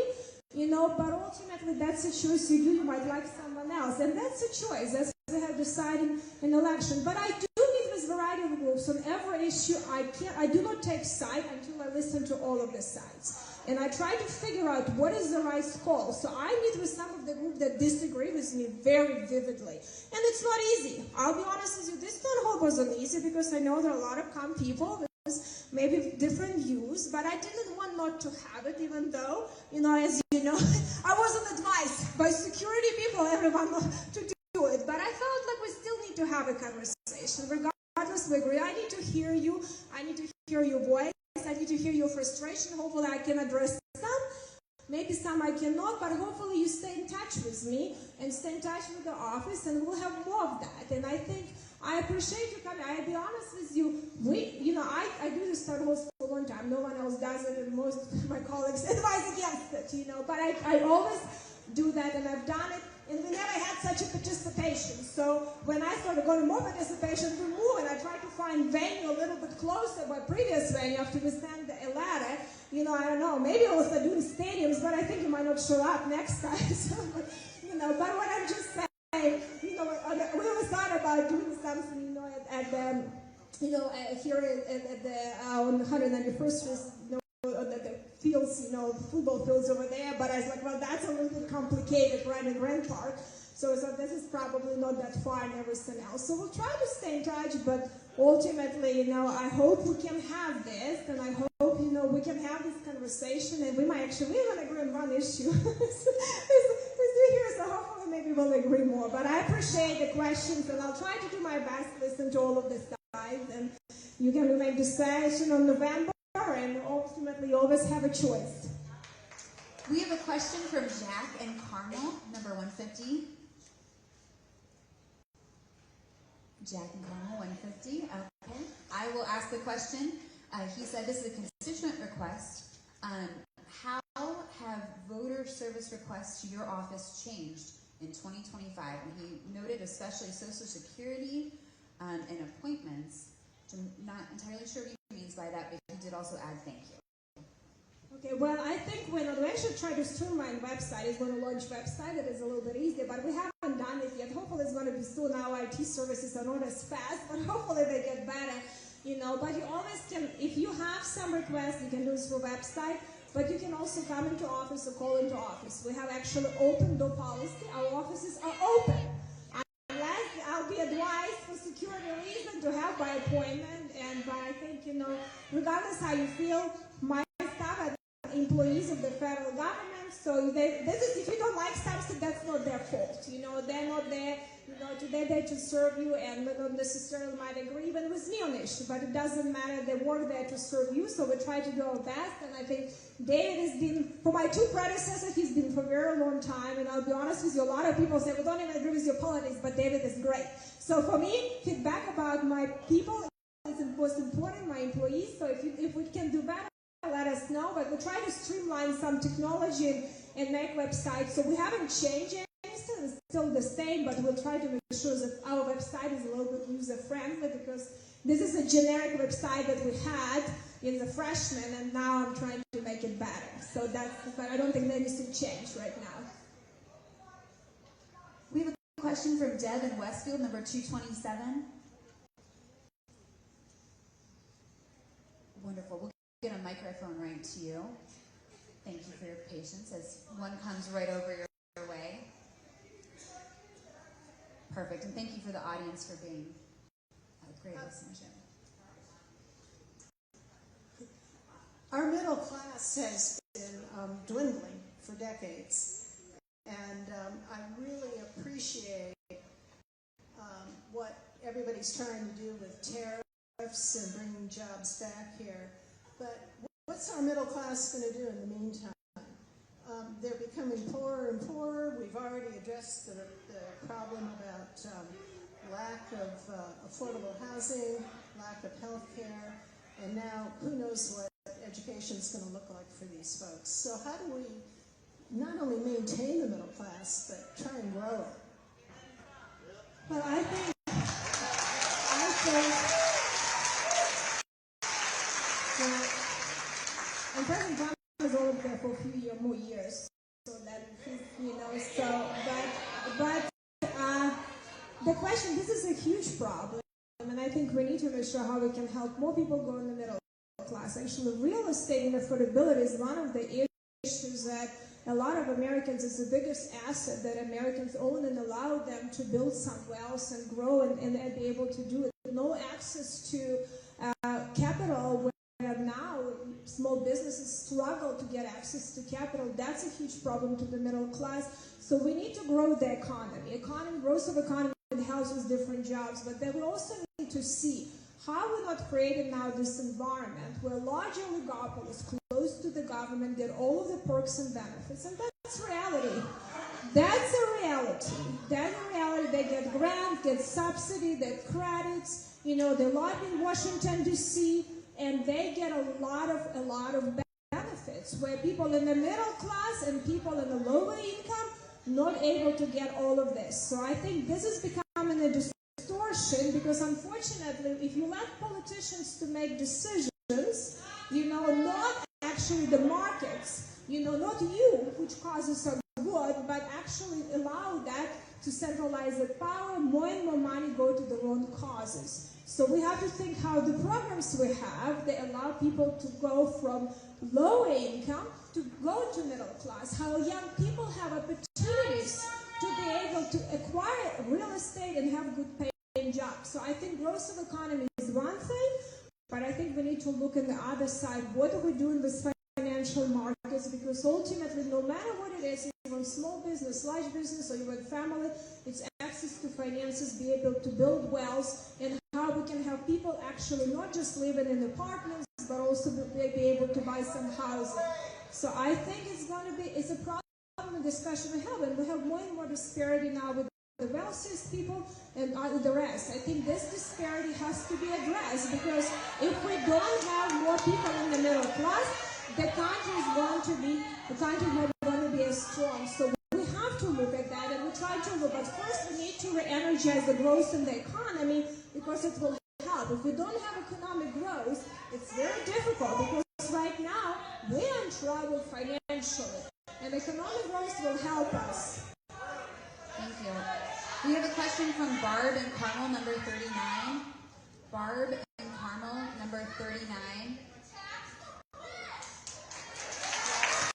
but ultimately that's a choice you do. You might like someone else, and that's a choice. That's what they have decided in election. But I do meet with a variety of groups on every issue. I do not take side until I listen to all of the sides. And I try to figure out what is the right call. So I meet with some of the group that disagree with me very vividly. And it's not easy. I'll be honest with you, this town hall wasn't easy because I know there are a lot of calm people with maybe different views, but I didn't want not to have it, even though, as you know, I wasn't advised by security people, everyone to do it. But I felt like we still need to have a conversation. Regardless, we agree. I need to hear you. I need to hear your voice. I need to hear your frustration. Hopefully I can address some. Maybe some I cannot, but hopefully you stay in touch with me and stay in touch with the office, and we'll have more of that. And I think I appreciate you coming. I'll be honest with you. I do this third host for a long time. No one else does it, and most of my colleagues advise against it, But I always do that, and I've done it. And we never had such a participation. So when I started going to more participation, we moved, and I tried to find venue a little bit closer by previous venue after we sent a letter. I don't know, maybe I was doing stadiums, but I think you might not show up next time. So, but what I'm just saying, we always thought about doing something, at the, here at the, on 191st Street, the fields, football fields over there, but I was like, well, that's a little bit complicated, right, in Grand Park. So this is probably not that far and everything else. So we'll try to stay in touch, but ultimately, I hope we can have this, and I hope, we can have this conversation, and we might actually, we're going to agree on one issue. Here, so hopefully maybe we'll agree more. But I appreciate the questions, and I'll try to do my best to listen to all of the sides, and you can make the decision on November, and ultimately always have a choice.
We have a question from Jack and Carmel, number 150. Jack and Carmel, 150. Okay. I will ask the question. He said this is a constituent request. How have voter service requests to your office changed in 2025? And he noted especially Social Security and appointments. I'm not entirely sure what he means by that, but he did also add thank you.
Okay, well, I think when we actually try to streamline website, it's going to launch website that is a little bit easier, but we haven't done it yet. Hopefully it's going to be soon. Our IT services are not as fast, but hopefully they get better, But you always can, if you have some requests, you can do it through website, but you can also come into office or call into office. We have actually open door policy. Our offices are open. Unless I'll be advised for security reasons to have by appointment, but I think, you know, regardless how you feel, my staff are employees of the federal government, so if you don't like staff, that's not their fault. You know, they're not there, you know, they're there to serve you, and they don't necessarily might agree even with me on issue, but it doesn't matter, they work there to serve you, so we try to do our best, and I think David has been, for my two predecessors, he's been for a very long time, and I'll be honest with you, a lot of people say, we don't even agree with your politics, but David is great. So for me, feedback about my people is most important, my employees, so if we can do better, let us know, but we try to streamline some technology and make websites. So we haven't changed anything, it's still the same, but we'll try to make sure that our website is a little bit user-friendly, because this is a generic website that we had in the freshman, and now I'm trying to make it better. So but I don't think that needs to change right now.
We have a question from Deb in Westfield, number 227. Wonderful. We'll get a microphone right to you. Thank you for your patience as one comes right over your way. Perfect. And thank you for the audience for being a great listenership.
Our middle class has been dwindling for decades, and I really appreciate what everybody's trying to do with tariffs and bringing jobs back here. But what's our middle class going to do in the meantime? They're becoming poorer and poorer. We've already addressed the problem about lack of affordable housing, lack of health care, and now who knows what education is going to look like for these folks. So how do we not only maintain the middle class, but try and grow it?
Well, I think and President Trump was over there for a few more years, so that he's, you know, so, but the question, this is a huge problem, and I think we need to make sure how we can help more people go in the middle class. Actually, real estate and affordability is one of the issues that a lot of Americans, is the biggest asset that Americans own, and allow them to build somewhere else and grow and be able to do it. No access to capital, where now small businesses struggle to get access to capital. That's a huge problem to the middle class. So we need to grow the economy. Growth of economy helps with different jobs, but then we also need to see how we're not creating now this environment where large oligopolies close to the government get all of the perks and benefits, and that's reality. That's a reality. That's a reality. They get grants, get subsidy, get credits. You know, they lobby in Washington D.C. and they get a lot of benefits. Where people in the middle class and people in the lower income not able to get all of this. So I think this is becoming a distortion, because unfortunately, if you let politicians to make decisions, you know, not actually the markets, you know, not you, which causes are good, but actually allow that to centralize the power, more and more money go to the wrong causes. So we have to think how the programs we have, they allow people to go from low income to go to middle class, how young people have opportunities to be able to acquire real estate and have good paying jobs. So I think growth of economy is one thing, but I think we need to look at the other side. What do we do in this financial markets? Because ultimately, no matter what it is, even small business, large business, or even family, it's access to finances, be able to build wealth, and how we can have people actually not just living in apartments, but also be able to buy some housing. So I think it's a problem and discussion we have, and we have more and more disparity now with the wealthiest people and the rest. I think this disparity has to be addressed, because if we don't have more people in the middle class, the country is not going to be as strong. So we have to look at that, and we try to look. But first, we need to re-energize the growth in the economy, because it will help. If we don't have economic growth, it's very difficult, because right now we are in trouble financially, and economic growth will help us.
Thank you. We have a question from Barb and Carmel, number 39. Barb and Carmel, number 39.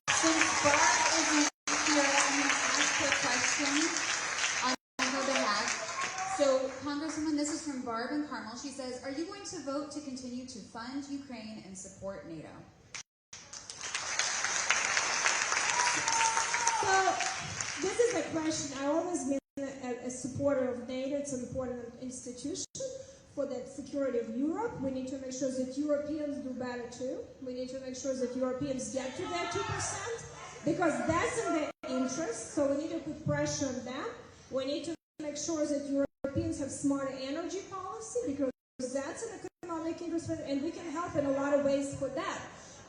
Since Barb isn't here, I'm going to ask her question on her behalf. So, Congresswoman, this is from Barb and Carmel. She says, are you going to vote to continue fund Ukraine and support NATO?
So, this is a question. I always been a supporter of NATO. It's an important institution for the security of Europe. We need to make sure that Europeans do better too. We need to make sure that Europeans get to their 2%, because that's in their interest. So we need to put pressure on them. We need to make sure that Europeans have smarter energy policy, because that's an economic interest, and we can help in a lot of ways for that.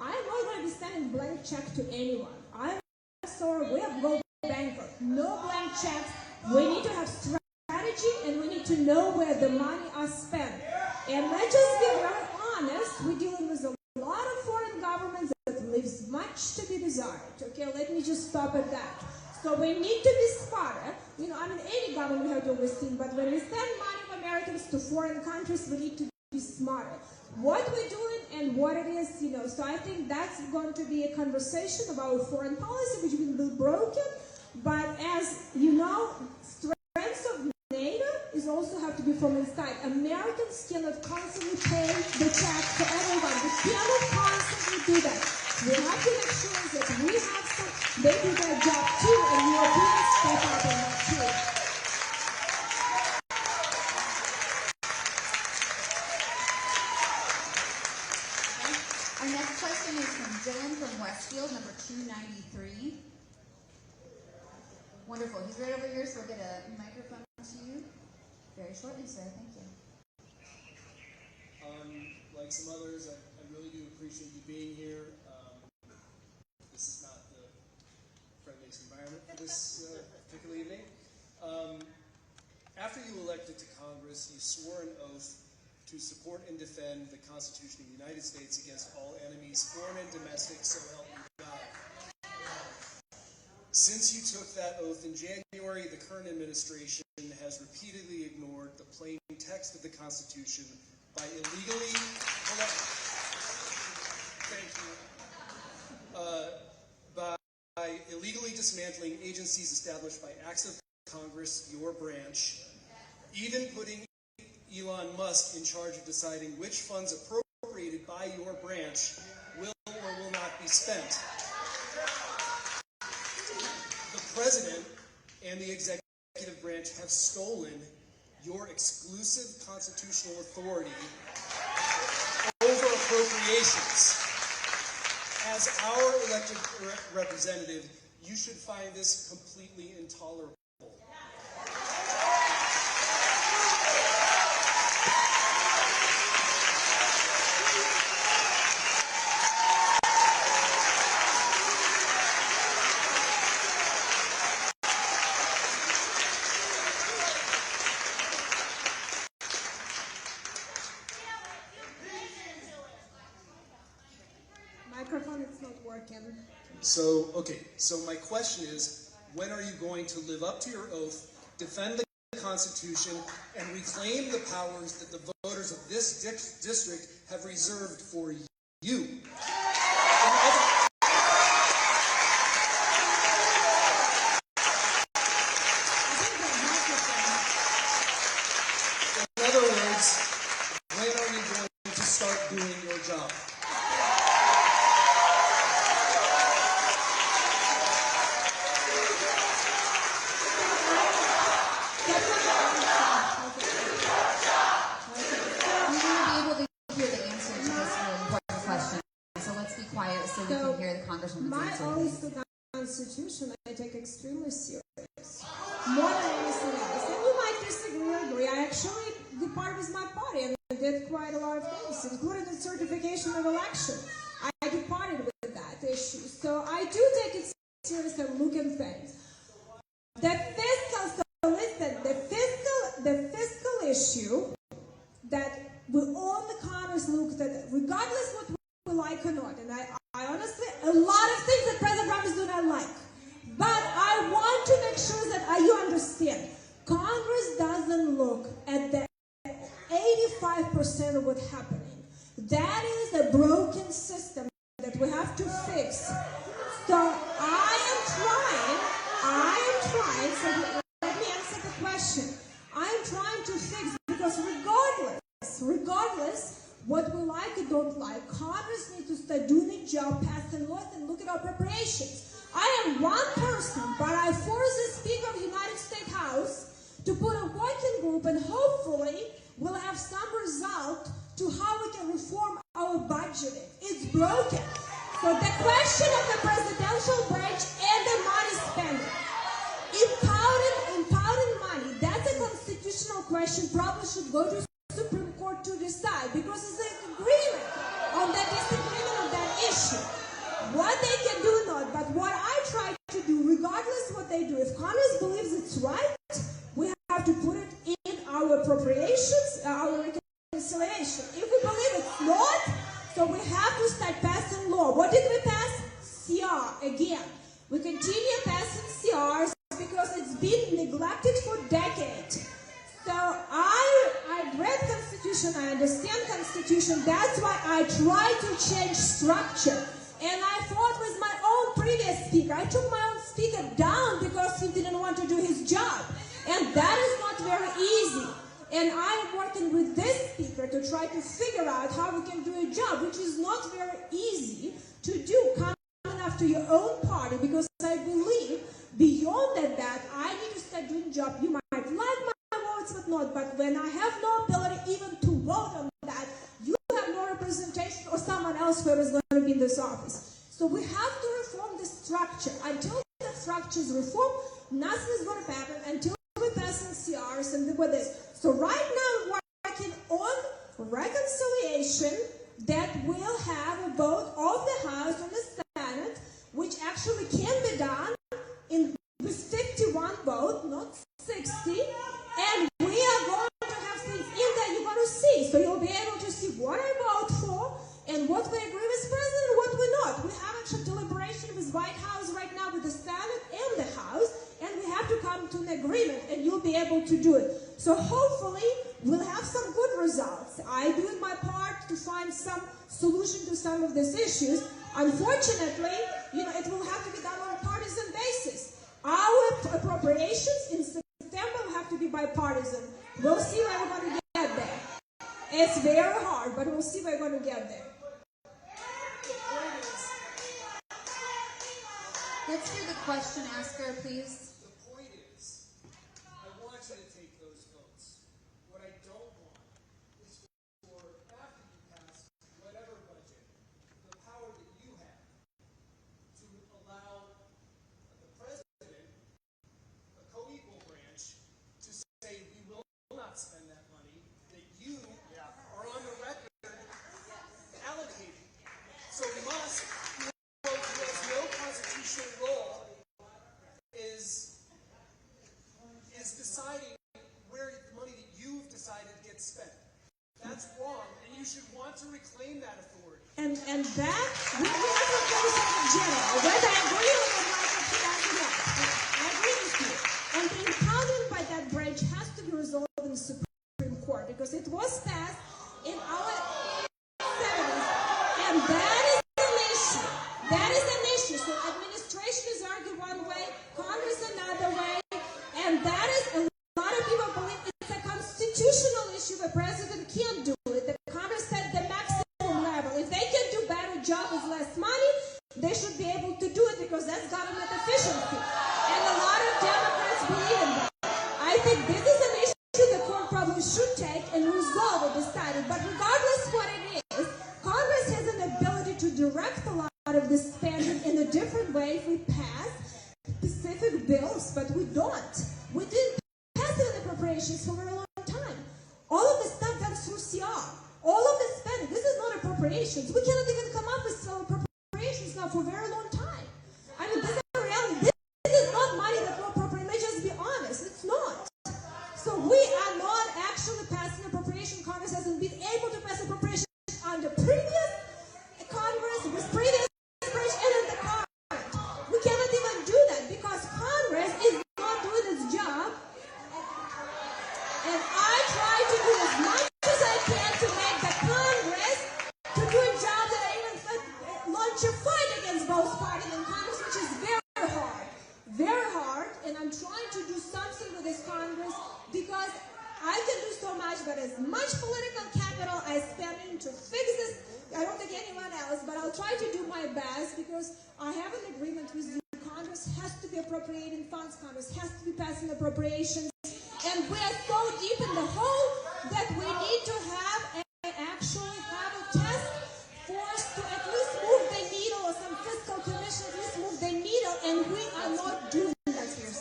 I'm not going to be sending blank check to anyone. I'm sorry, we have go bankrupt. No blank checks. We need to have strategy, and we need to know where the money are spent. And let's just be very honest. We're dealing with a lot of foreign governments that leaves much to be desired. Okay, let me just stop at that. So we need to be smarter. You know, I mean, any government has to oversee, but when we send money of Americans to foreign countries, we need to be smarter. What we're doing and what it is, you know. So I think that's going to be a conversation about foreign policy, which will be broken. But as you know, strengths of NATO is also have to be from inside. Americans cannot constantly pay the tax for everyone. We cannot constantly do that. We have to make sure that we have some, they do their job too, and Europeans step up on that too.
Our next question is from Dylan from Westfield, number 293. Wonderful. He's right over here, so we'll get a microphone to you very shortly, sir. Thank you.
Like some others, I really do appreciate you being here. This is not the friendliest environment for this particular evening. After you elected to Congress, you swore an oath to support and defend the Constitution of the United States against all enemies, foreign and domestic, so help you God. Since you took that oath in January, the current administration has repeatedly ignored the plain text of the Constitution by illegally dismantling agencies established by acts of Congress, your branch, even putting Elon Musk in charge of deciding which funds appropriated by your branch will or will not be spent. The President and the executive branch have stolen your exclusive constitutional authority over appropriations. As our elected representative, you should find this completely intolerable.
Microphone, it's not working.
So my question is, when are you going to live up to your oath, defend the Constitution, and reclaim the powers that the voters of this district have reserved for you? In other words, when are you going to start doing your job?
My oath to the Constitution I take extremely serious, more than anything else. And we might disagree or agree. I actually departed with my party and I did quite a lot of things, including the certification of election. I departed with that issue. So I do take it serious and look at things. The fiscal issue that we all the Congress looked at, regardless what we like or not, and I honestly, a lot of things that President Trump do not like. But I want to make sure that you understand, Congress doesn't look at the 85% of what's happening. That is a broken system that we have to fix. So I am trying, so let me answer the question. I am trying to fix, because regardless, what we like or don't like. Congress needs to start doing its job, passing laws, and look at appropriations. I am one person, but I forced the Speaker of the United States House to put a working group, and hopefully we'll have some result to how we can reform our budgeting. It's broken. So the question of the presidential branch and the money spending. Impounding money, that's a constitutional question, probably should go to Supreme Court to decide, because it's an agreement on the disagreement of that issue. What they can do not, but what I try to do, regardless what they do, if Congress believes it's right, we have to put it in our appropriations, our reconciliation. If we believe it's not, so we have to start passing law. What did we pass? CR again. We continue passing CRs because it's been neglected for decades. So I've read Constitution, I understand Constitution, that's why I try to change structure. And I fought with my own previous speaker. I took my own speaker down because he didn't want to do his job. And that is not very easy. And I am working with this speaker to try to figure out how we can do a job, which is not very easy to do, coming after your own party, because I believe beyond that, I need to start doing job. You might like my words, but not. But when I have no ability even to vote on that, you have no representation or someone else who is going to be in this office. So we have to reform the structure. Until the structure is reformed, nothing is going to happen until we pass in CRs and with this. So right now we're working on reconciliation that will have a vote of the House and the Senate, which actually can be done with 51 votes, not 60. And we are going to have things in there you're going to see. So you'll be able to see what I vote for and what we agree with President and what we not. We have actual deliberation with White House right now, with the Senate and the House, and we have to come to an agreement, and you'll be able to do it. So hopefully we'll have some good results. I do my part to find some solution to some of these issues. Unfortunately, it will have to be done on a partisan basis. Our appropriations in September will have to be bipartisan. We'll see where we're going to get there. It's very hard, but we'll see where we're going to get there.
Let's hear the question asker, please.
The point is, I want you to take those votes. What I don't want is for, after you pass whatever budget, the power that you have to allow the president, a co-equal branch, to say we will not spend that money that you are on the record allocating. So Musk, who has no constitutional role, is deciding where the money that you've decided gets spent. That's wrong, and you should want to reclaim that authority.
And that, we have to do something general. Whether I agree or not, I agree with you. And the impounding by that branch has to be resolved in the Supreme Court, because it was passed in our 70s, and that is an issue. That is an issue. So administration is argued one way, Congress another way, and that is, a lot of people believe it's a constitutional issue. The president can't do it. The Congress set the maximum level. If they can do better job with less money, they should be able to do it, because that's government efficiency. And a lot of Democrats believe in that. I think this is an issue the court probably should take and resolve or decide it. But regardless what it is, Congress has an ability to direct a lot of this spending in a different way if we pass specific bills, but we don't. We didn't pass the appropriations for a very long time. All of the stuff done through CR. All of the spending. This is not appropriations. We cannot even come up with appropriations now for a very long time. I mean, this is a reality. This is not money that we appropriate. Let's just be honest. It's not. So we are not actually passing appropriation. Congress hasn't been able to pass appropriation under previous Congress, with previous branch, and in the current. We cannot even do that because Congress is not doing its job. And I try to do as much as I can to make the Congress to do a job that I even try to do my best because I have an agreement with you. Congress has to be appropriating funds. Congress has to be passing appropriations. And we are so deep in the hole that we need to actually have a task force to at least move the needle, or some fiscal commission at least move the needle, and we are not doing that here.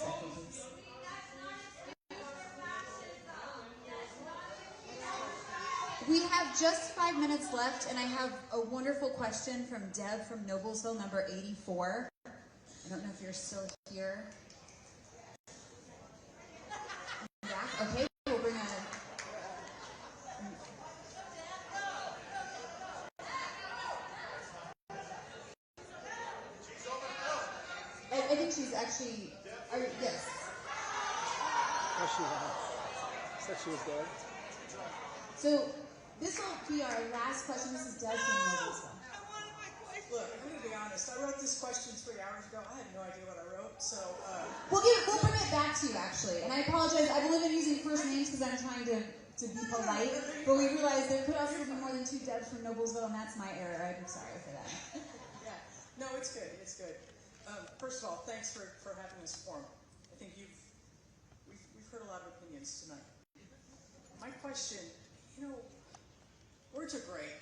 We have just 5 minutes left, and I have a wonderful question from Deb from Noblesville, number 84. I don't know if you're still here. Back? Okay, we'll bring on I think she's actually, yes.
Oh, said she was dead.
So this will be our last question. This is Deb from Noblesville.
Look, I'm going to be honest. I wrote this question 3 hours ago. I had no idea what I wrote, so...
We'll bring it back to you, actually. And I apologize. I've only been using first names because I'm trying to be polite. But we realized there could also be more than 2 Debs from Noblesville, and that's my error. I'm sorry for that.
Yeah. No, it's good. It's good. First of all, thanks for having this forum. I think we've heard a lot of opinions tonight. My question, words are great.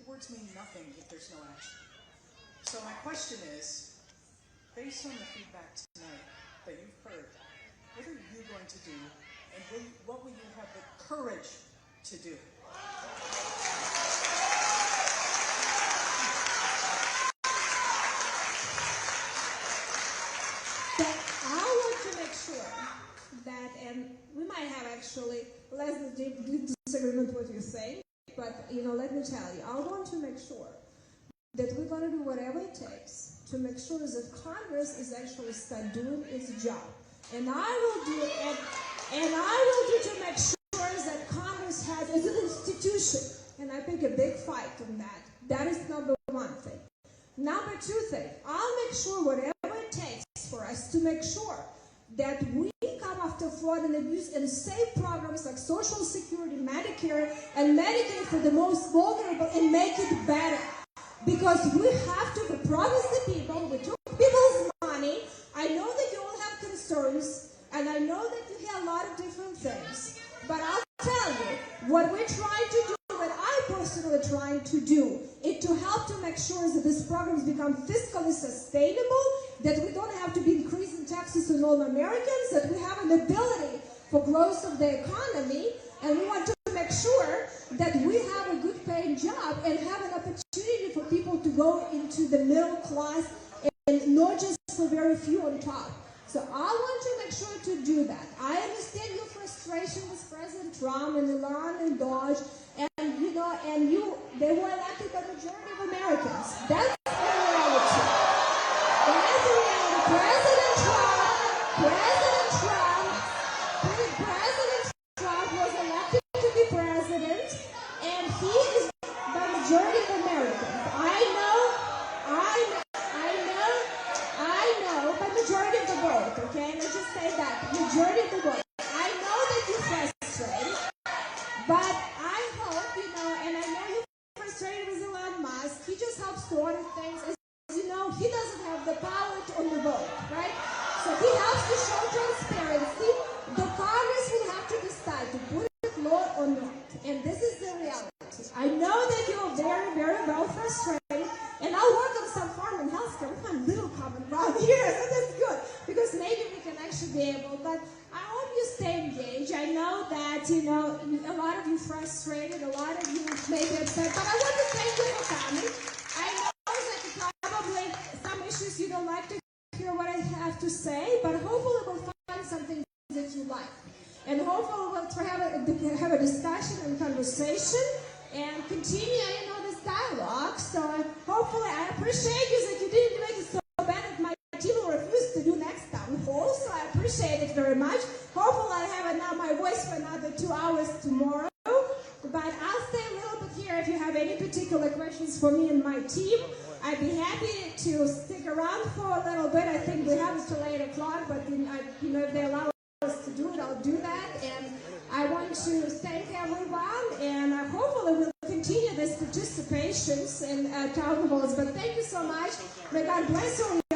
Words mean nothing if there's no action. So my question is, based on the feedback tonight that you've heard, what are you going to do, and what will you have the courage to do?
But I want to make sure that, and we might have actually less disagreement with what you're saying, but let me tell you, I want to make sure that we're going to do whatever it takes to make sure that Congress is actually start doing its job. And I will do to make sure that Congress has as an institution, and I pick a big fight on that. That is number one thing. Number two thing, I'll make sure whatever it takes for us to make sure that we come after fraud and abuse and save programs like Social Security, Medicare, and Medicaid for the most vulnerable and make it better. Because we have to promise the people, we took people's money. I know that you all have concerns, and I know that you hear a lot of different things. But I'll tell you, what we're trying to do, what I personally trying to do, is to help to make sure that these programs become fiscally sustainable, that we don't have to be increasing taxes on all Americans, that we have an ability for growth of the economy, and we want to make sure that we have a good paying job and have an opportunity for people to go into the middle class and not just for very few on top. So I want to make sure to do that. I understand your frustration with President Trump and Elon and Dodge, and they were elected by the majority of Americans. That's the reality. That's the reality. President Trump was elected to be president, and he is the majority of Americans. I know, by majority of the vote, okay? Let's just say that, majority of the vote. I know that you're frustrated, but I hope, and I know you're frustrated with Elon Musk. He just helps to order things. As you know, he doesn't have the power on the vote, right? So he has to show transparency. The Congress will have to decide to put it law or not. And this is the reality. I know that you're very, very well frustrated. And I'll work on some farm and healthcare. We find little common ground here, so that's good. Because maybe we can actually be able. But I hope you stay engaged. I know that, a lot of you frustrated, a lot of you may be upset. But I want to thank you for coming. I know that probably some issues you don't like to hear what I have to say, but hopefully we'll find something that you like. And hopefully we'll have a discussion and conversation and continue, this dialogue. So hopefully I appreciate you that you didn't make it so bad that my team will refuse to do next town hall. So I appreciate it very much. Hopefully I have my voice for another 2 hours tomorrow. But I'll stay a little bit here if you have any particular questions for me and my team. I'd be happy to stick around for a little bit. I think we have until 8 o'clock, but if they allow us to do it, I'll do that. And I want to thank everyone, and hopefully we'll continue this participation. patience in town halls, but thank you so much. May God bless you.